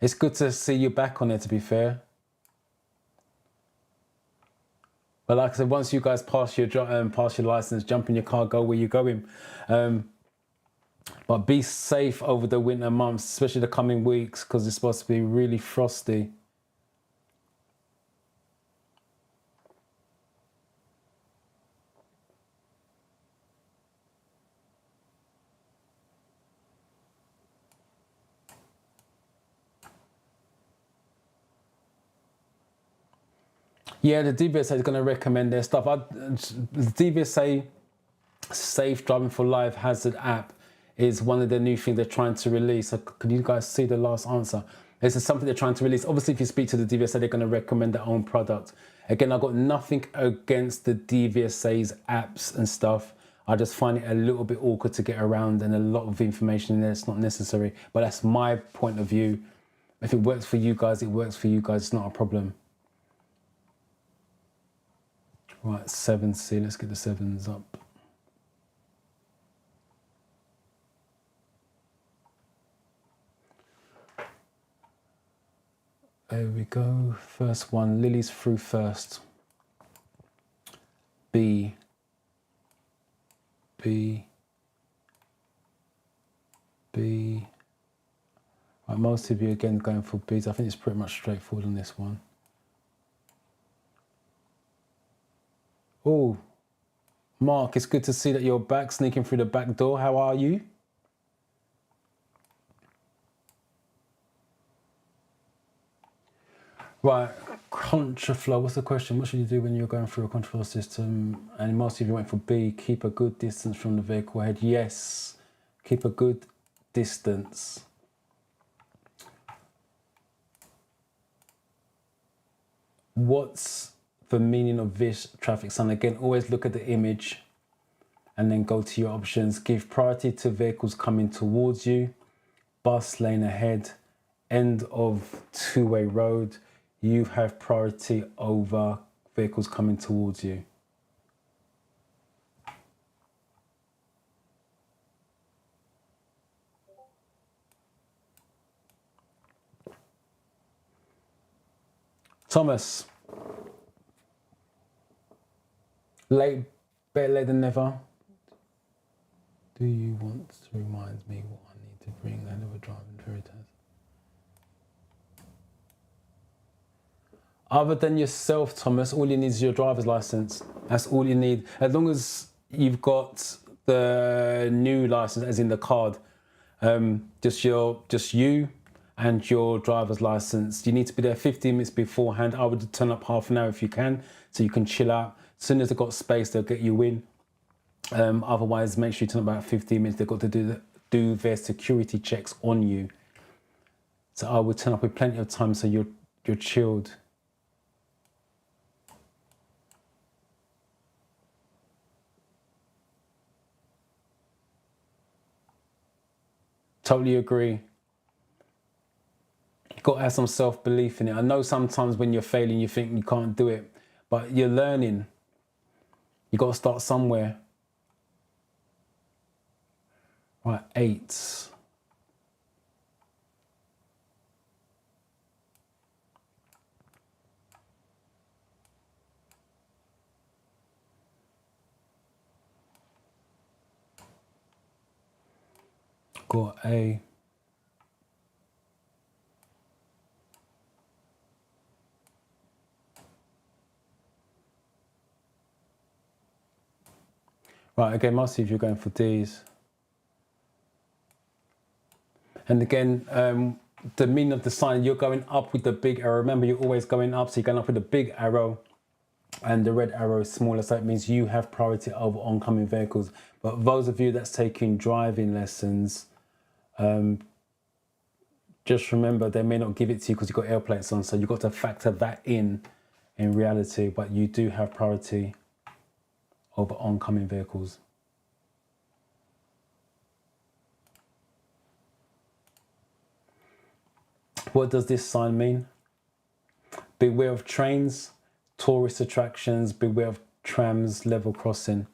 It's good to see you back on it, to be fair. But like I said, once you guys pass your license, jump in your car, go where you're going. But be safe over the winter months, especially the coming weeks, because it's supposed to be really frosty. Yeah, the DVSA is going to recommend their stuff. The DVSA Safe Driving for Life Hazard app is one of the new things they're trying to release. So can you guys see the last answer? This is something they're trying to release. Obviously, if you speak to the DVSA, they're going to recommend their own product. Again, I've got nothing against the DVSA's apps and stuff. I just find it a little bit awkward to get around and a lot of information in there. It's not necessary, but that's my point of view. If it works for you guys, it works for you guys. It's not a problem. Right, 7C. Let's get the 7s up. There we go. First one. Lily's through first. B. B. B. Right, most of you again going for Bs. I think it's pretty much straightforward on this one. Oh, Mark, it's good to see that you're back, sneaking through the back door. How are you? Right, contraflow. What's the question? What should you do when you're going through a contraflow system? And most of you went for B. Keep a good distance from the vehicle ahead. Yes, keep a good distance. What's the meaning of this traffic sign? Again, always look at the image and then go to your options. Give priority to vehicles coming towards you. Bus lane ahead. End of two-way road. You have priority over vehicles coming towards you. Thomas. Late, better late than never. Do you want to remind me what I need to bring ahead of a driving through test? Other than yourself, Thomas, all you need is your driver's license. That's all you need. As long as you've got the new license, as in the card, just you and your driver's license. You need to be there 15 minutes beforehand. I would turn up half an hour if you can, so you can chill out. As soon as they've got space, they'll get you in. Otherwise, make sure you turn up about 15 minutes. They've got to do their security checks on you. So I would turn up with plenty of time so you're chilled. Totally agree. You've got to have some self-belief in it. I know sometimes when you're failing, you think you can't do it, but you're learning. You've got to start somewhere. Right, 8. Got A. Right, again, most of you are going for Ds. And again, the meaning of the sign, you're going up with the big arrow. Remember, you're always going up, so you're going up with the big arrow and the red arrow is smaller, so that means you have priority over oncoming vehicles. But those of you that's taking driving lessons, just remember they may not give it to you because you've got air plates on, so you've got to factor that in reality, but you do have priority over oncoming vehicles. What does this sign mean? Beware of trains, tourist attractions, beware of trams, level crossing.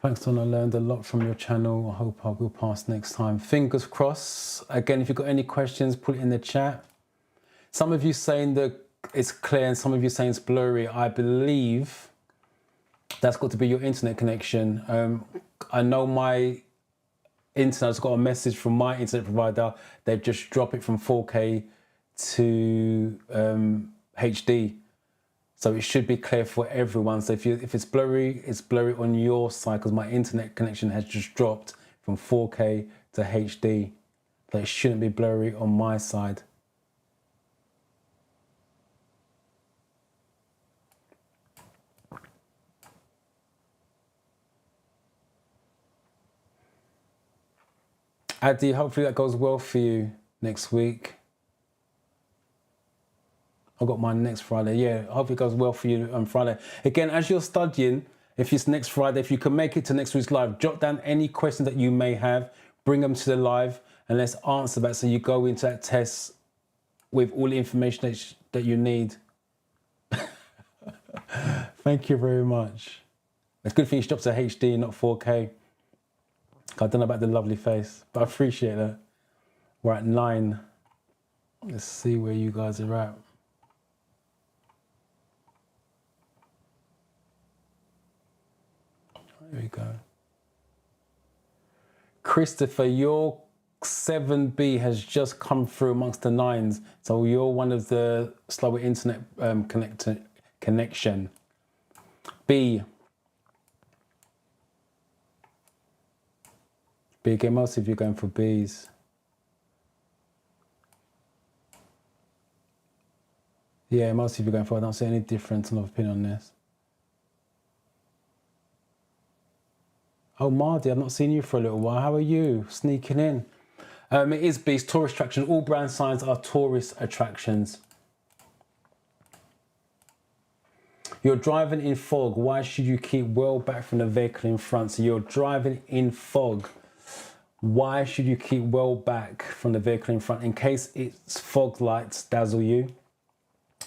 Thanks, Don. I learned a lot from your channel. I hope I will pass next time. Fingers crossed. Again, if you've got any questions, put it in the chat. Some of you saying that it's clear and some of you saying it's blurry. I believe that's got to be your internet connection. I know my internet. I just got a message from my internet provider. They've just dropped it from 4K to HD. So it should be clear for everyone. So if it's blurry on your side because my internet connection has just dropped from 4K to HD. So it shouldn't be blurry on my side. Adi, hopefully that goes well for you next week. I've got mine next Friday. Yeah, I hope it goes well for you on Friday. Again, as you're studying, if it's next Friday, if you can make it to next week's live, jot down any questions that you may have, bring them to the live, and let's answer that so you go into that test with all the information that you need. Thank you very much. It's a good thing you stopped at HD, not 4K. I don't know about the lovely face, but I appreciate that. We're at 9. Let's see where you guys are at. There we go. Christopher, your 7B has just come through amongst the 9s. So you're one of the slower internet connection. B. Again, most of you are going for Bs. Yeah, most of you are going for, I don't see any difference in opinion on this. Oh, Mardi, I've not seen you for a little while. How are you? Sneaking in. It is Bs, tourist attraction. All brand signs are tourist attractions. You're driving in fog. Why should you keep well back from the vehicle in front? So you're driving in fog. Why should you keep well back from the vehicle in front? In case its fog lights dazzle you,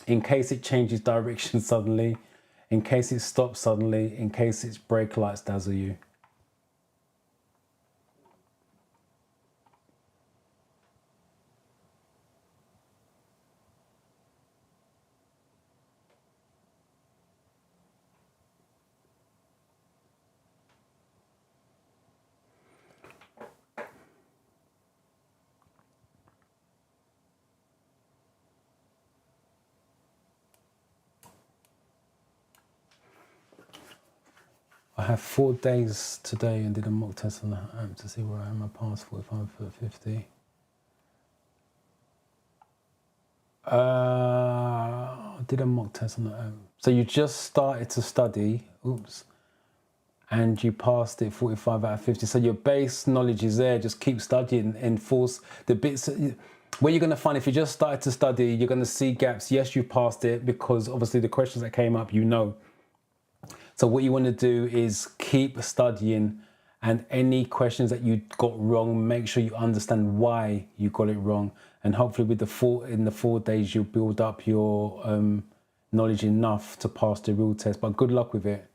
in case it changes direction suddenly, in case it stops suddenly, in case its brake lights dazzle you. I have 4 days today and did a mock test on the app to see where I am. I passed 45 for 50. I did a mock test on the app. So you just started to study, oops, and you passed it 45 out of 50. So your base knowledge is there. Just keep studying and force the bits. What you're going to find if you just started to study, you're going to see gaps. Yes, you passed it because obviously the questions that came up, you know. So what you want to do is keep studying, and any questions that you got wrong, make sure you understand why you got it wrong. And hopefully with in the 4 days, you'll build up your knowledge enough to pass the real test. But good luck with it.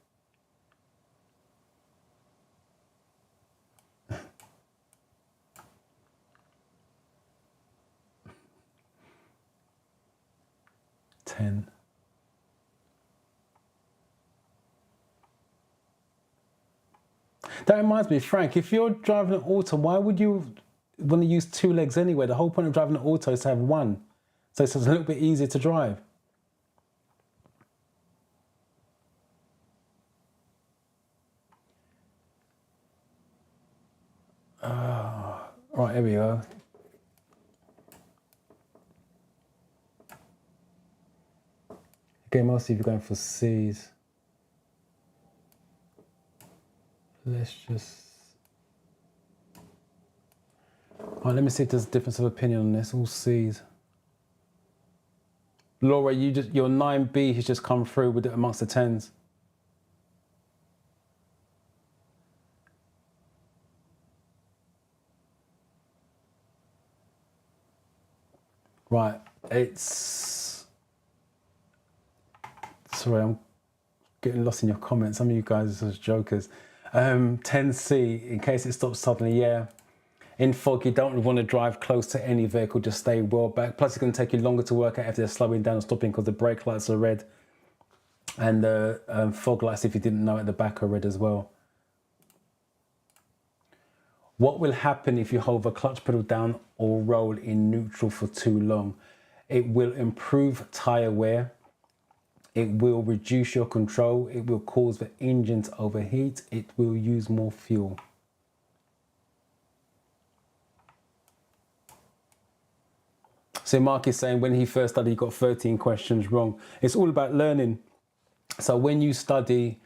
Ten. That reminds me, Frank, if you're driving an auto, why would you want to use 2 legs anyway? The whole point of driving an auto is to have one. So it's a little bit easier to drive. Right, here we go. Again, most of you are going for C's. Let's just... Right, let me see if there's a difference of opinion on this. All C's. Laura, your 9B has just come through with it amongst the 10s. Right, it's... Sorry, I'm getting lost in your comments. Some of you guys are just jokers. 10C, in case it stops suddenly, yeah. In fog, you don't want to drive close to any vehicle, just stay well back. Plus, it's going to take you longer to work out if they're slowing down or stopping because the brake lights are red. And the fog lights, if you didn't know, at the back are red as well. What will happen if you hold the clutch pedal down or roll in neutral for too long? It will improve tire wear. It will reduce your control. It will cause the engine to overheat. It will use more fuel. So Mark is saying when he first studied, he got 13 questions wrong. It's all about learning. So when you study,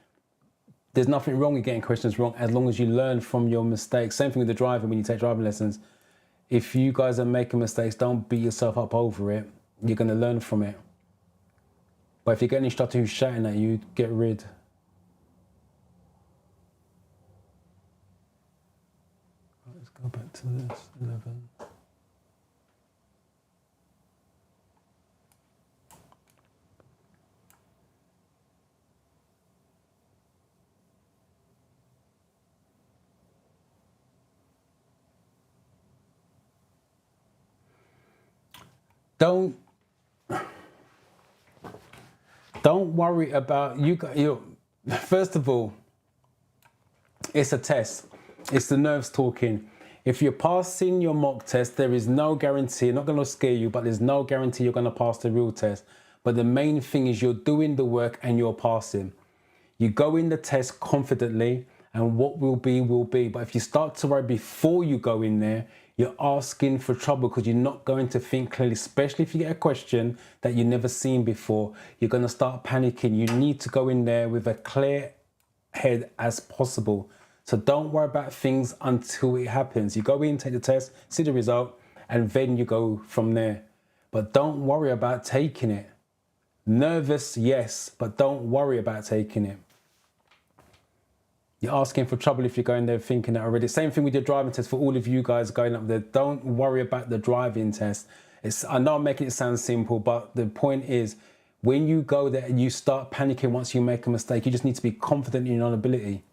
there's nothing wrong with getting questions wrong as long as you learn from your mistakes. Same thing with the driving when you take driving lessons. If you guys are making mistakes, don't beat yourself up over it. You're going to learn from it. But if you get an instructor who's shouting at you, get rid. Let's go back to this, 11. Don't worry about you. First of all, it's a test. It's the nerves talking. If you're passing your mock test, there is no guarantee. Not going to scare you, but there's no guarantee you're going to pass the real test. But the main thing is you're doing the work and you're passing. You go in the test confidently, and what will be will be. But if you start to worry before you go in there, you're asking for trouble because you're not going to think clearly, especially if you get a question that you've never seen before. You're going to start panicking. You need to go in there with a clear head as possible. So don't worry about things until it happens. You go in, take the test, see the result, and then you go from there. But don't worry about taking it. Nervous, yes, but don't worry about taking it. You're asking for trouble if you're going there thinking that already. Same thing with your driving test for all of you guys going up there. Don't worry about the driving test. I know I'm making it sound simple, but the point is when you go there and you start panicking once you make a mistake, you just need to be confident in your own ability.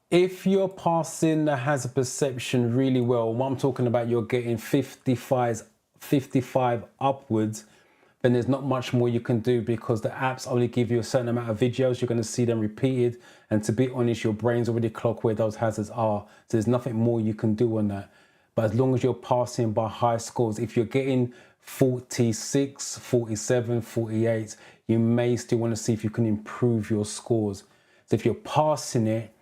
If you're passing the hazard perception really well, what I'm talking about, you're getting 55 upwards, then there's not much more you can do because the apps only give you a certain amount of videos. You're going to see them repeated. And to be honest, your brain's already clocked where those hazards are. So there's nothing more you can do on that. But as long as you're passing by high scores, if you're getting 46, 47, 48, you may still want to see if you can improve your scores. So if you're passing it,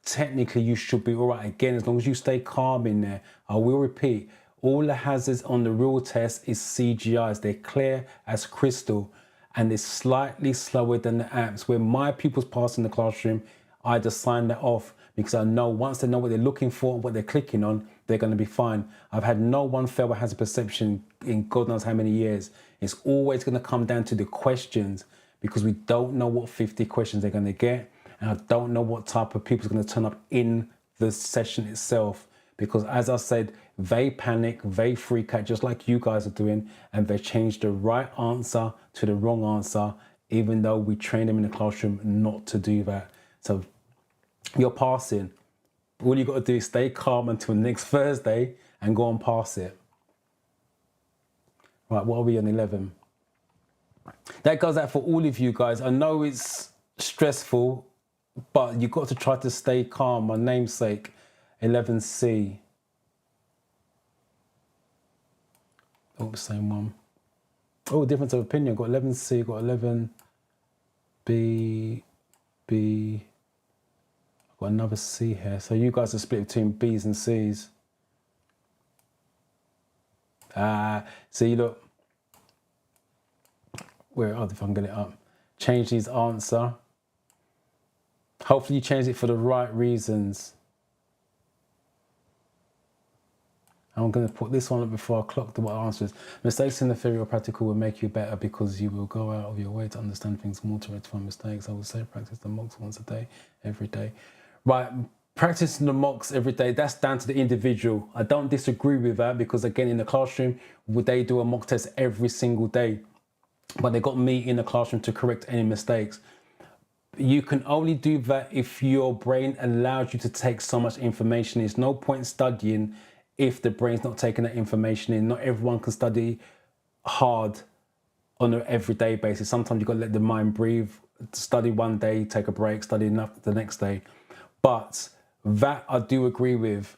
technically you should be all right. Again, as long as you stay calm in there. I will repeat, all the hazards on the real test is CGIs. They're clear as crystal and they're slightly slower than the apps. Where my pupils pass in the classroom, I just sign that off because I know once they know what they're looking for, what they're clicking on, they're going to be fine. I've had no one fail a hazard perception in God knows how many years. It's always going to come down to the questions because we don't know what 50 questions they're going to get. And I don't know what type of people are going to turn up in the session itself. Because as I said, they panic, they freak out just like you guys are doing. And they change the right answer to the wrong answer, even though we train them in the classroom not to do that. So you're passing. All you got to do is stay calm until next Thursday and go and pass it. Right, what are we on 11? That goes out for all of you guys. I know it's stressful, but you've got to try to stay calm. My namesake, 11C. Oh, same one. Oh, difference of opinion. Got 11C, got 11B, B. I've got another C here. So you guys are split between B's and C's. See, look. Where, oh, if I can get it up. Change these answer. Hopefully you change it for the right reasons. I'm going to put this one up before I clock the what answers. Mistakes in the theory or practical will make you better because you will go out of your way to understand things more to rectify mistakes. I will say practice the mocks once a day, every day. Right, practicing the mocks every day, that's down to the individual. I don't disagree with that because again, in the classroom, they do a mock test every single day. But they got me in the classroom to correct any mistakes. You can only do that if your brain allows you to take so much information. There's no point studying if the brain's not taking that information in. Not everyone can study hard on an everyday basis. Sometimes you've got to let the mind breathe. Study one day, take a break, study enough the next day. But that I do agree with.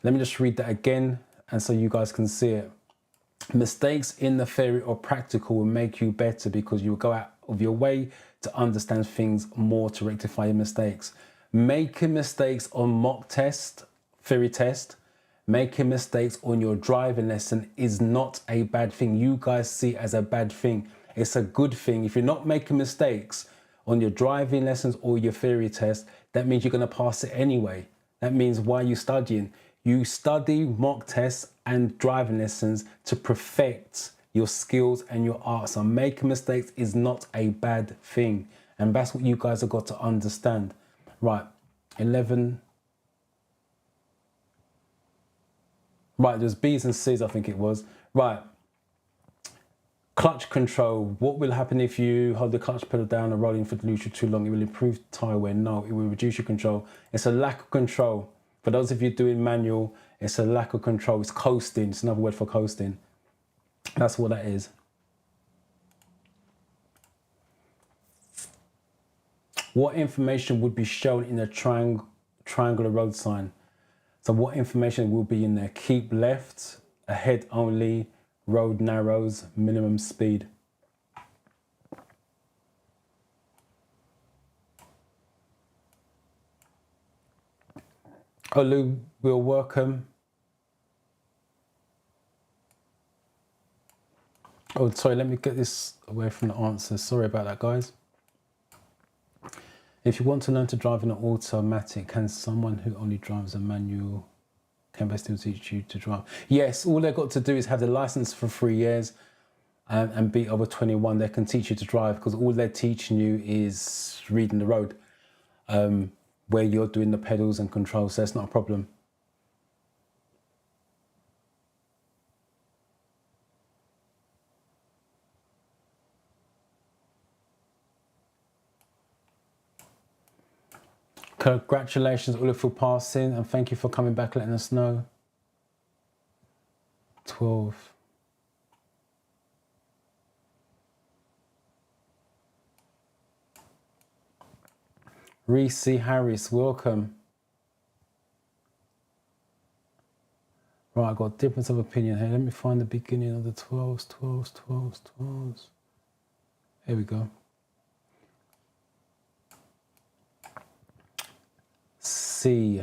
Let me just read that again, and so you guys can see it. Mistakes in the theory or practical will make you better because you will go out of your way to understand things more to rectify your mistakes. Making mistakes on mock test, theory test, making mistakes on your driving lesson is not a bad thing. You guys see it as a bad thing. It's a good thing. If you're not making mistakes on your driving lessons or your theory test, that means you're going to pass it anyway. That means why are you studying? You study mock tests and driving lessons to perfect your skills and your art. So making mistakes is not a bad thing. And that's what you guys have got to understand. Right, 11. Right, there's B's and C's, I think it was. Right, clutch control. What will happen if you hold the clutch pedal down and rolling for the neutral too long? It will improve tyre wear. No, it will reduce your control. It's a lack of control. For those of you doing manual, it's a lack of control. It's coasting. It's another word for coasting. That's what that is. What information would be shown in a triangular road sign? So what information will be in there? Keep left, ahead only, road narrows, minimum speed. Olu, we'll welcome. Oh, sorry, let me get this away from the answers. Sorry about that, guys. If you want to learn to drive in an automatic, can someone who only drives a manual, can they still teach you to drive? Yes, all they've got to do is have the license for 3 years and be over 21. They can teach you to drive because all they're teaching you is reading the road, where you're doing the pedals and controls, so that's not a problem. Congratulations, Ula, for passing, and thank you for coming back, letting us know. 12. Reese Harris, welcome. Right, I've got difference of opinion here. Let me find the beginning of the 12s, 12s, 12s, 12s. Here we go. C.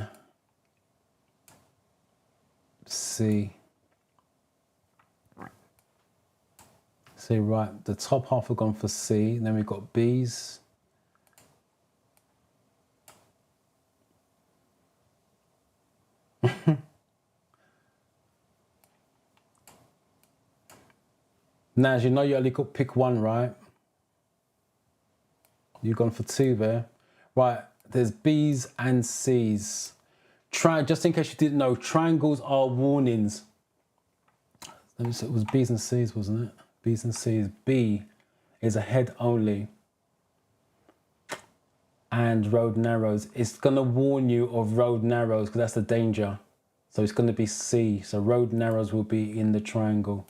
C. C, right. The top half have gone for C. And then we've got B's. Now, as you know, you only got pick one, right? You've gone for 2 there. Right, there's B's and C's. Just in case you didn't know, triangles are warnings. Let me say, it was B's and C's, wasn't it? B's and C's. B is ahead only. And road narrows. It's going to warn you of road narrows because that's the danger. So it's going to be C. So road narrows will be in the triangle.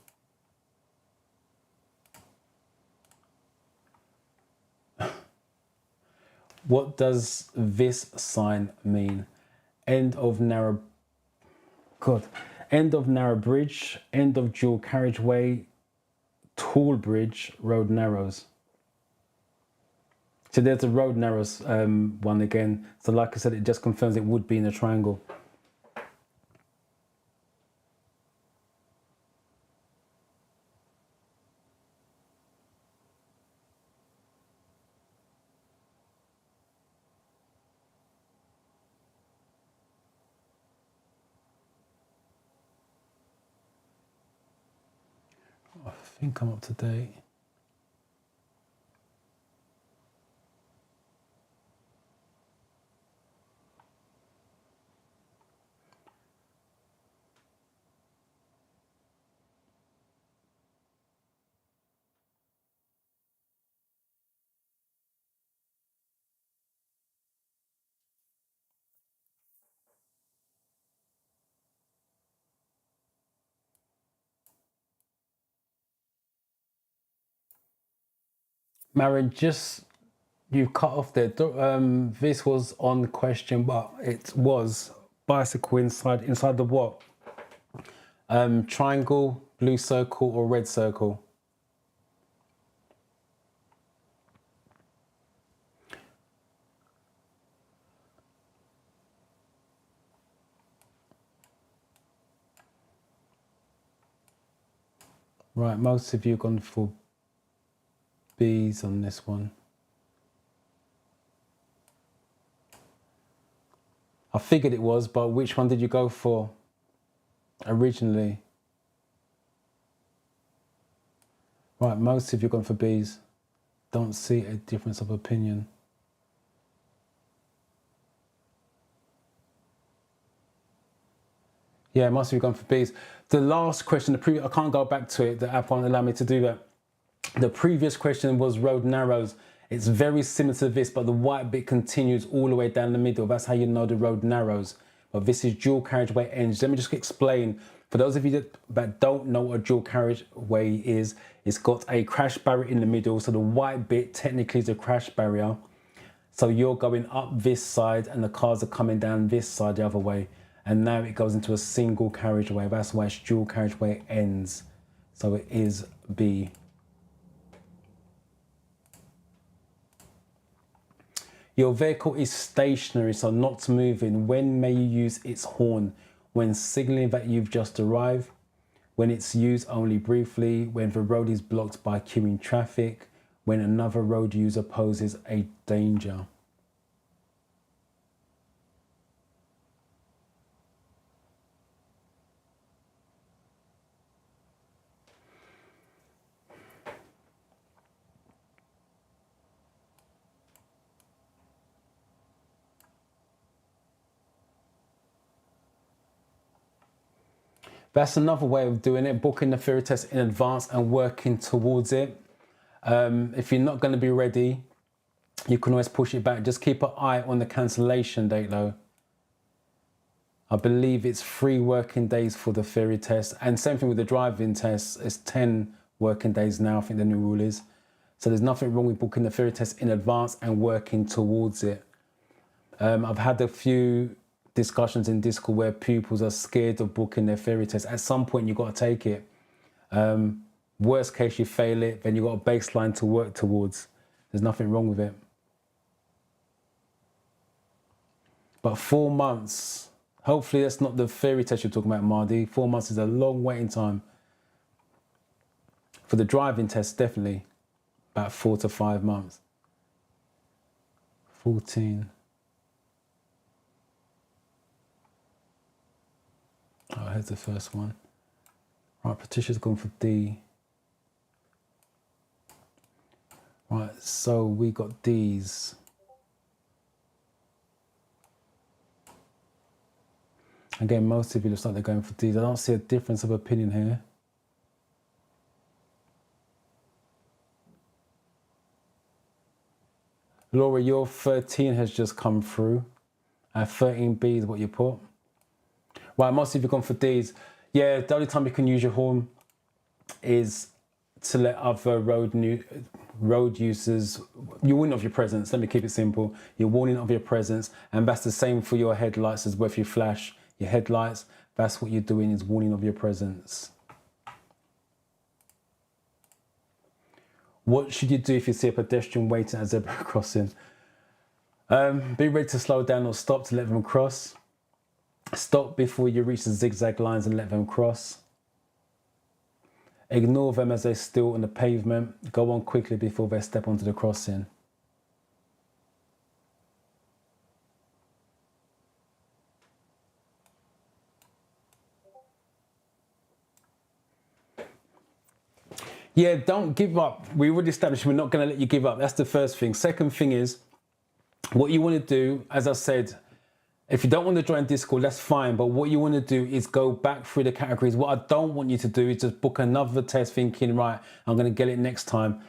What does this sign mean? End of narrow... God. End of narrow bridge. End of dual carriageway. Tall bridge. Road narrows. So there's the road narrows one again. So like I said, it just confirms it would be in a triangle. I think I'm up to date. Marion, just you cut off there. This was on question, but it was bicycle inside the what? Triangle, blue circle, or red circle? Right, most of you gone for B's on this one. I figured it was, but which one did you go for originally? Right, most of you gone for B's. Don't see a difference of opinion. Yeah, most of you gone for B's. The last question, I can't go back to it. The app won't allow me to do that. The previous question was road narrows. It's very similar to this, but the white bit continues all the way down the middle. That's how you know the road narrows. But this is dual carriageway ends. Let me just explain. For those of you that don't know what a dual carriageway is, it's got a crash barrier in the middle. So the white bit technically is a crash barrier. So you're going up this side and the cars are coming down this side the other way. And now it goes into a single carriageway. That's why it's dual carriageway ends. So it is B. Your vehicle is stationary, so not moving. When may you use its horn? When signaling that you've just arrived, when it's used only briefly, when the road is blocked by queuing traffic, when another road user poses a danger. That's another way of doing it, booking the theory test in advance and working towards it. If you're not going to be ready, you can always push it back. Just keep an eye on the cancellation date though. I believe it's 3 working days for the theory test. And same thing with the driving test, it's 10 working days now, I think the new rule is. So there's nothing wrong with booking the theory test in advance and working towards it. I've had a few discussions in Discord where pupils are scared of booking their theory test. At some point, you've got to take it. Worst case, you fail it, then you've got a baseline to work towards. There's nothing wrong with it. But 4 months, hopefully that's not the theory test you're talking about, Mardi. 4 months is a long waiting time. For the driving test, definitely about 4 to 5 months. 14. Oh, here's the first one. Right, Patricia's gone for D. Right, so we got D's. Again, most of you looks like they're going for D's. I don't see a difference of opinion here. Laura, your 13 has just come through. 13B is what you put. Right, most of you have gone for D's. Yeah, the only time you can use your horn is to let other road users, you're warning of your presence. Let me keep it simple. You're warning of your presence, and that's the same for your headlights as well. If you flash your headlights, that's what you're doing, is warning of your presence. What should you do if you see a pedestrian waiting at a zebra crossing? Be ready to slow down or stop to let them cross. Stop before you reach the zigzag lines and let them cross. Ignore them as they're still on the pavement. Go on quickly before they step onto the crossing. Yeah, don't give up. We already established we're not going to let you give up. That's the first thing. Second thing is, what you want to do, as I said, if you don't want to join Discord, that's fine. But what you want to do is go back through the categories. What I don't want you to do is just book another test thinking, right, I'm going to get it next time.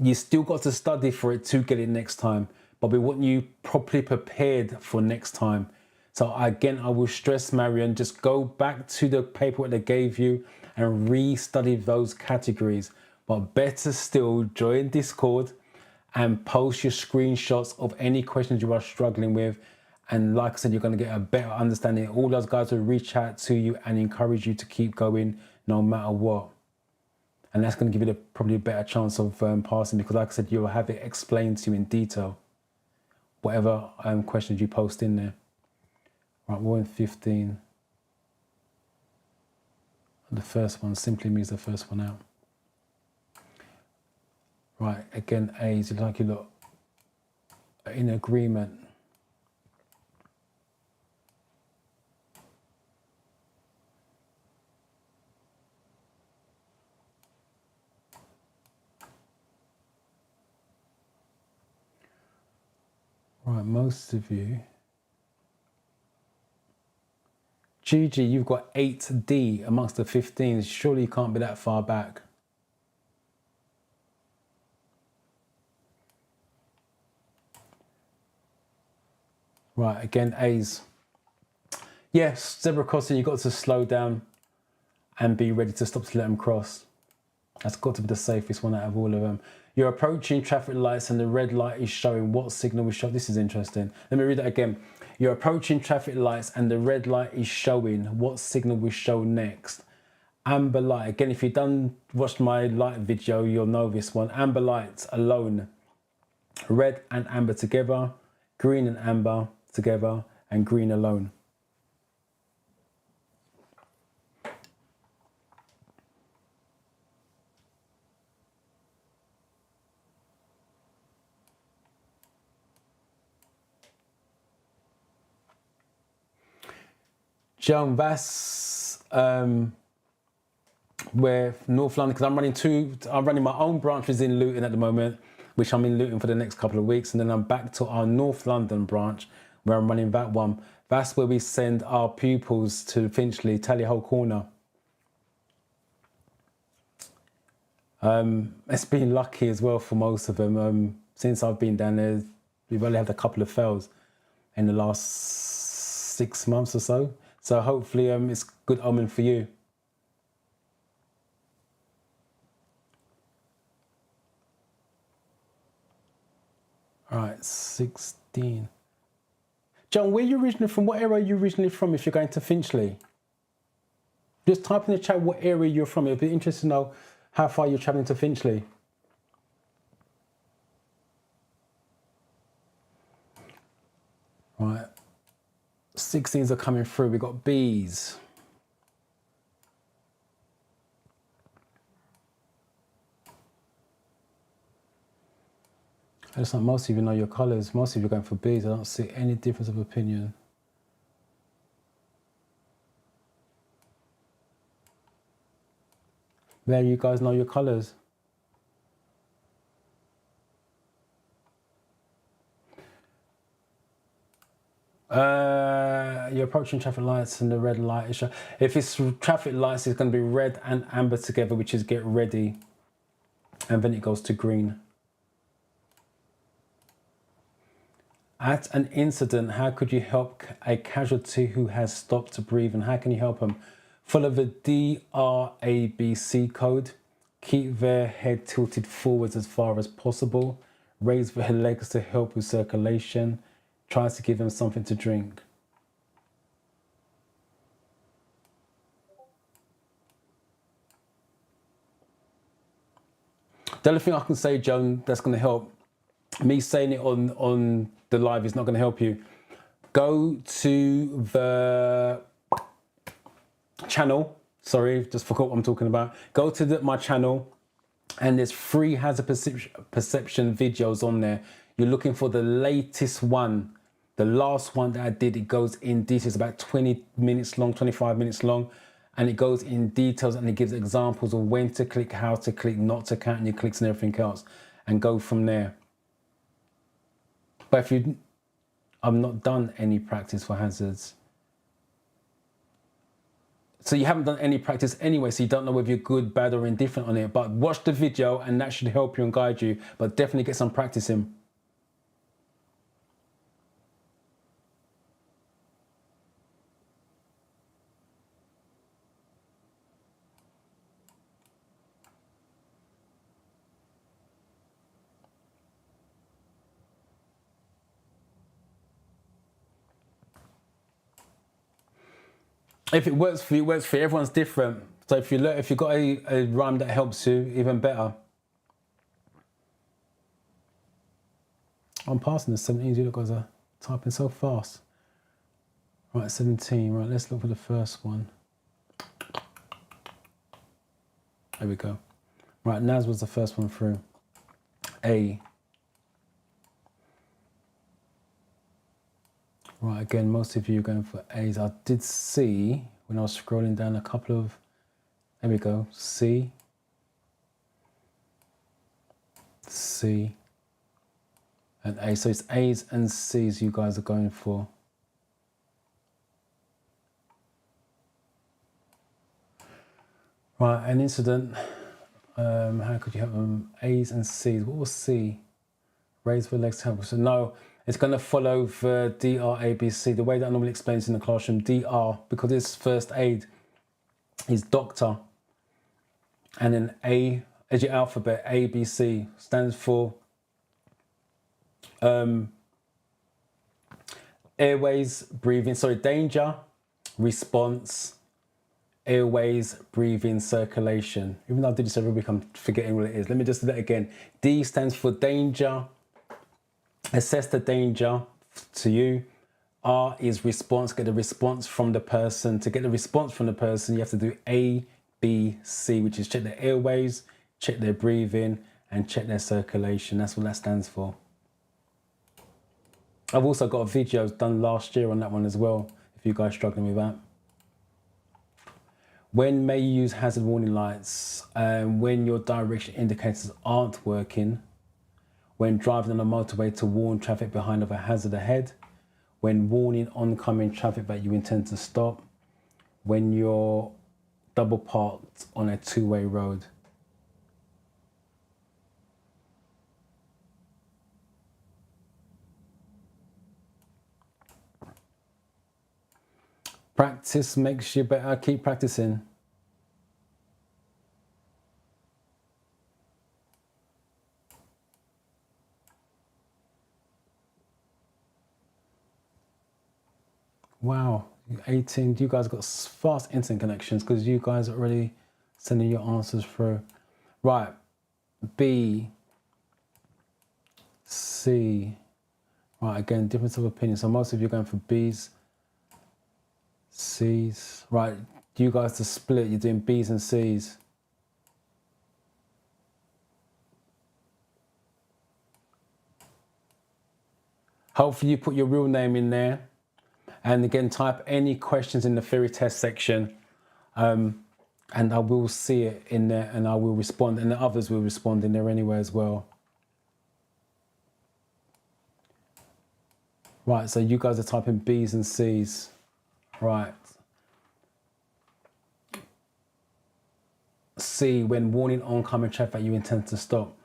You still got to study for it to get it next time. But we want you properly prepared for next time. So again, I will stress, Marion, just go back to the paperwork they gave you and re-study those categories. But better still, join Discord and post your screenshots of any questions you are struggling with. And like I said, you're going to get a better understanding. All those guys will reach out to you and encourage you to keep going no matter what. And that's going to give you probably a better chance of passing, because like I said, you'll have it explained to you in detail, whatever questions you post in there. Right, we're in 15. The first one simply means the first one out. Right, again, A's, like you look in agreement. Right, most of you. Gigi, you've got 8D amongst the 15s. Surely you can't be that far back. Right, again, A's. Yes, zebra crossing, you've got to slow down and be ready to stop to let them cross. That's got to be the safest one out of all of them. You're approaching traffic lights and the red light is showing what signal we show. This is interesting. Let me read that again. You're approaching traffic lights and the red light is showing what signal we show next. Amber light. Again, if you've watched my light video, you'll know this one. Amber lights alone. Red and amber together. Green and amber together. And green alone. Joan, that's where North London, because I'm running my own branches in Luton at the moment, which I'm in Luton for the next couple of weeks, and then I'm back to our North London branch where I'm running that one. That's where we send our pupils to Finchley, Tally Ho Corner. It's been lucky as well for most of them. Since I've been down there, we've only had a couple of fails in the last 6 months or so. So hopefully it's good omen for you. All right, 16. John, where are you originally from? What area are you originally from if you're going to Finchley? Just type in the chat what area you're from. It'd be interesting to know how far you're traveling to Finchley. Right. 16s are coming through. We've got B's. I just like most of you know your colours. Most of you are going for B's. I don't see any difference of opinion. There, you guys know your colours. You're approaching traffic lights and the red light is... If it's traffic lights, it's going to be red and amber together, which is get ready. And then it goes to green. At an incident, how could you help a casualty who has stopped to breathe, and how can you help them? Follow the DRABC code. Keep their head tilted forwards as far as possible. Raise their legs to help with circulation. Try to give them something to drink. The only thing I can say, Joan, that's going to help, me saying it on the live is not going to help you. Go to the channel. Sorry, just forgot what I'm talking about. Go to my channel, and there's 3 hazard perception videos on there. You're looking for the latest one. The last one that I did, it goes in details, about 20 minutes long, 25 minutes long. And it goes in details and it gives examples of when to click, how to click, not to count your clicks and everything else. And go from there. But if I've not done any practice for hazards. So you haven't done any practice anyway, so you don't know whether you're good, bad or indifferent on it. But watch the video and that should help you and guide you. But definitely get some practice in. If it works for you, it works for you. Everyone's different. So if you've got a rhyme that helps you, even better. I'm passing the 17. You guys are typing so fast. Right, 17. Right, let's look for the first one. There we go. Right, Naz was the first one through. A. Right, again, most of you are going for A's. I did see when I was scrolling down a couple of, there we go, C, C, and A. So it's A's and C's you guys are going for. Right, an incident. How could you have them? A's and C's. What was C? Raise the legs to help. So no, it's going to follow the DRABC. The way that I normally explain this in the classroom, DR, because it's first aid, is doctor. And then A, as your alphabet, ABC, stands for airways, breathing, danger, response, airways, breathing, circulation. Even though I did this every week, I'm forgetting what it is. Let me just do that again. D stands for danger. Assess the danger to you. R is response. Get the response from the person. To get the response from the person, you have to do A, B, C, which is check their airways, check their breathing, and check their circulation. That's what that stands for. I've also got videos done last year on that one as well, if you guys are struggling with that. When may you use hazard warning lights? When your direction indicators aren't working. When driving on a motorway to warn traffic behind of a hazard ahead. When warning oncoming traffic that you intend to stop. When you're double parked on a two-way road. Practice makes you better. Keep practicing. Wow, 18. You guys got fast internet connections because you guys are already sending your answers through. Right, B, C. Right, again, difference of opinion. So most of you are going for B's, C's. Right, you guys to split, you're doing B's and C's. Hopefully you put your real name in there. And again, type any questions in the theory test section. And I will see it in there and I will respond. And the others will respond in there anyway as well. Right, so you guys are typing B's and C's. Right. C, when warning oncoming traffic that you intend to stop.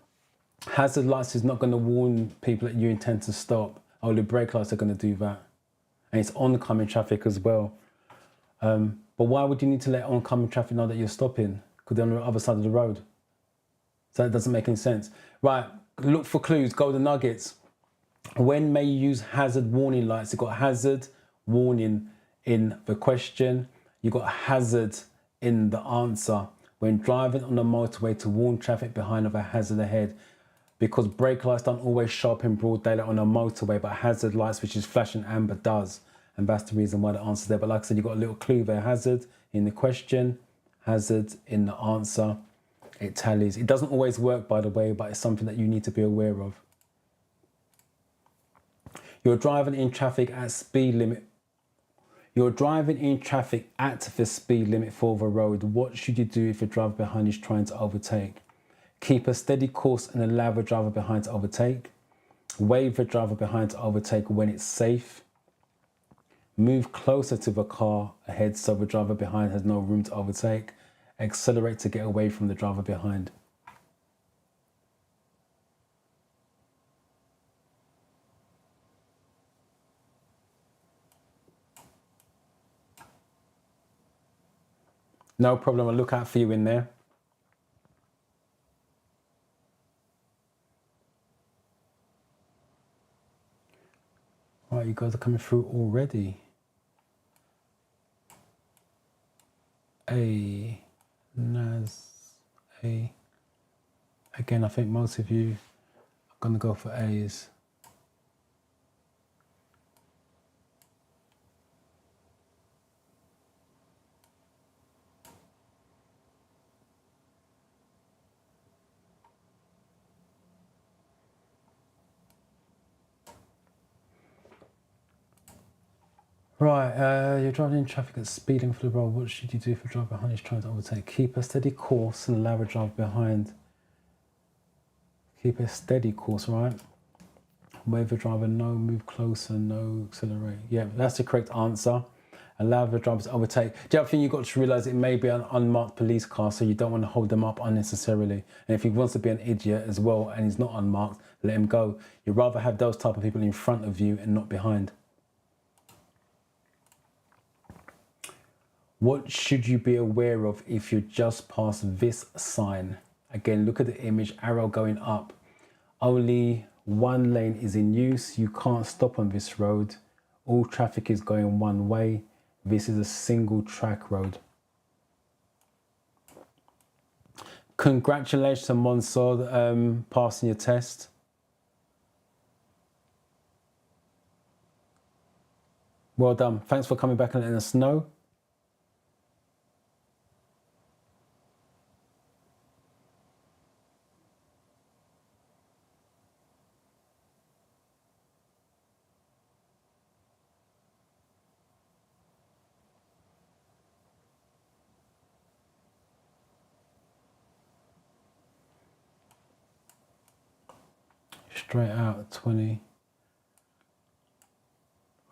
Hazard lights is not going to warn people that you intend to stop. Only brake lights are going to do that. And it's oncoming traffic as well. But why would you need to let oncoming traffic know that you're stopping? Because they're on the other side of the road. So that doesn't make any sense. Right, look for clues, golden nuggets. When may you use hazard warning lights? You've got hazard warning in the question. You've got hazard in the answer. When driving on the motorway to warn traffic behind of a hazard ahead. Because brake lights don't always show up in broad daylight on a motorway, but hazard lights, which is flashing amber, does. And that's the reason why the answer's there. But like I said, you've got a little clue there. Hazard in the question, hazard in the answer. It tallies. It doesn't always work, by the way, but it's something that you need to be aware of. You're driving in traffic at speed limit. You're driving in traffic at the speed limit for the road. What should you do if the driver behind is trying to overtake? Keep a steady course and allow the driver behind to overtake. Wave the driver behind to overtake when it's safe. Move closer to the car ahead so the driver behind has no room to overtake. Accelerate to get away from the driver behind. No problem, I'll look out for you in there. Right, you guys are coming through already. A, Naz, A. Again, I think most of you are going to go for A's. Right, you're driving in traffic at speed limit for the road. What should you do if a driver behind is trying to overtake? Keep a steady course and allow a driver behind. Keep a steady course, right? Wave the driver no, move closer, no, accelerate. Yeah, that's the correct answer. Allow the driver to overtake. The other thing you've got to realise, it may be an unmarked police car, so you don't want to hold them up unnecessarily. And if he wants to be an idiot as well and he's not unmarked, let him go. You'd rather have those type of people in front of you and not behind. What should you be aware of if you just pass this sign? Again, look at the image, arrow going up. Only one lane is in use. You can't stop on this road. All traffic is going one way. This is a single track road. Congratulations to Mansour, passing your test. Well done. Thanks for coming back and letting us know. Straight out at 20.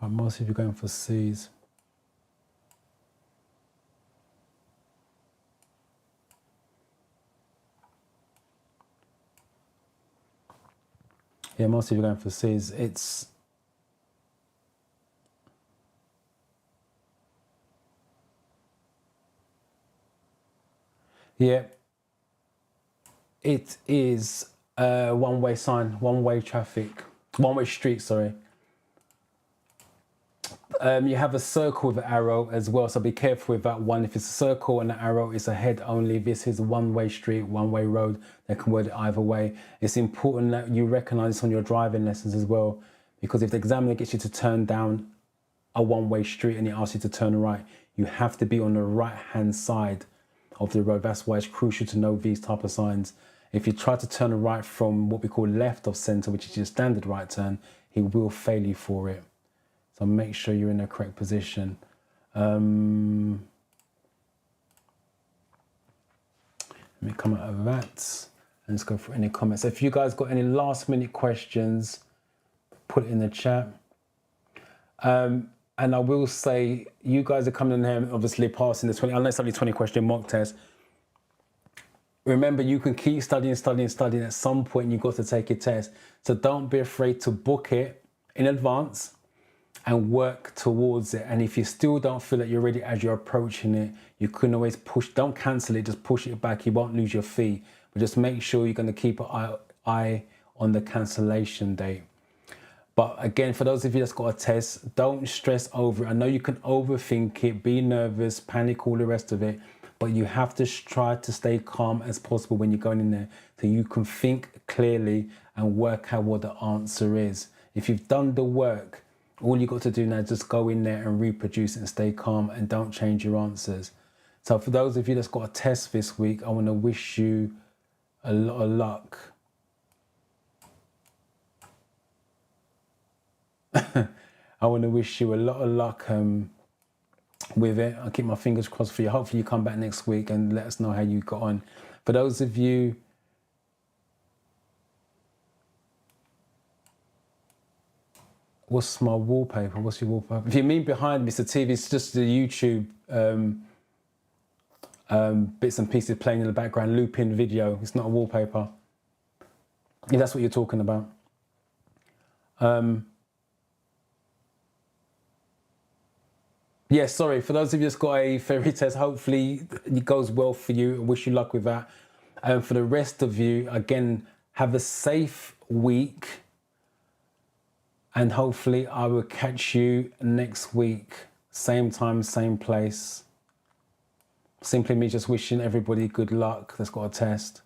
Right, most of you going for C's. Yeah, most of you going for C's. It's yeah. It is a one-way sign, one-way traffic, one-way street, sorry. You have a circle with an arrow as well, so be careful with that one. If it's a circle and an arrow, it's ahead only. This is a one-way street, one-way road. They can word it either way. It's important that you recognise this on your driving lessons as well, because if the examiner gets you to turn down a one-way street and he asks you to turn right, you have to be on the right-hand side of the road. That's why it's crucial to know these type of signs. If you try to turn right from what we call left of centre, which is your standard right turn, he will fail you for it. So make sure you're in the correct position. Let me come out of that and let's go for any comments. If you guys got any last minute questions, put it in the chat. And I will say, you guys are coming in here, obviously passing the 20, unless only 20 question mock test. Remember, you can keep studying. At some point, you've got to take your test. So don't be afraid to book it in advance and work towards it. And if you still don't feel that you're ready as you're approaching it, you can always push, don't cancel it, just push it back. You won't lose your fee, but just make sure you're going to keep an eye on the cancellation date. But again, for those of you that's got a test, don't stress over it. I know you can overthink it, be nervous, panic, all the rest of it, but you have to try to stay calm as possible when you're going in there so you can think clearly and work out what the answer is. If you've done the work, all you got to do now is just go in there and reproduce it and stay calm and don't change your answers. So for those of you that's got a test this week, I want to wish you a lot of luck. I want to wish you a lot of luck with it. I'll keep my fingers crossed for you. Hopefully you come back next week and let us know how you got on. For those of you what's my wallpaper? What's your wallpaper? If you mean behind me, it's the TV, it's just the YouTube bits and pieces playing in the background, looping video. It's not a wallpaper. If that's what you're talking about. Yeah, sorry, for those of you that's got a theory test, hopefully it goes well for you. I wish you luck with that. And for the rest of you, again, have a safe week. And hopefully I will catch you next week. Same time, same place. simply me just wishing everybody good luck that's got a test.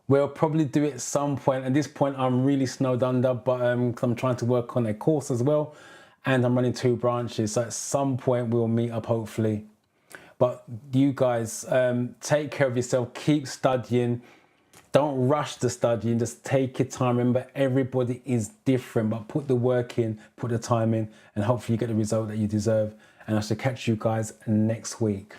We'll probably do it at some point. At this point, I'm really snowed under, but 'cause I'm trying to work on a course as well, and I'm running 2 branches. So at some point, we'll meet up, hopefully. But you guys, take care of yourself. Keep studying. Don't rush the studying. Just take your time. Remember, everybody is different, but put the work in, put the time in, and hopefully you get the result that you deserve. And I shall catch you guys next week.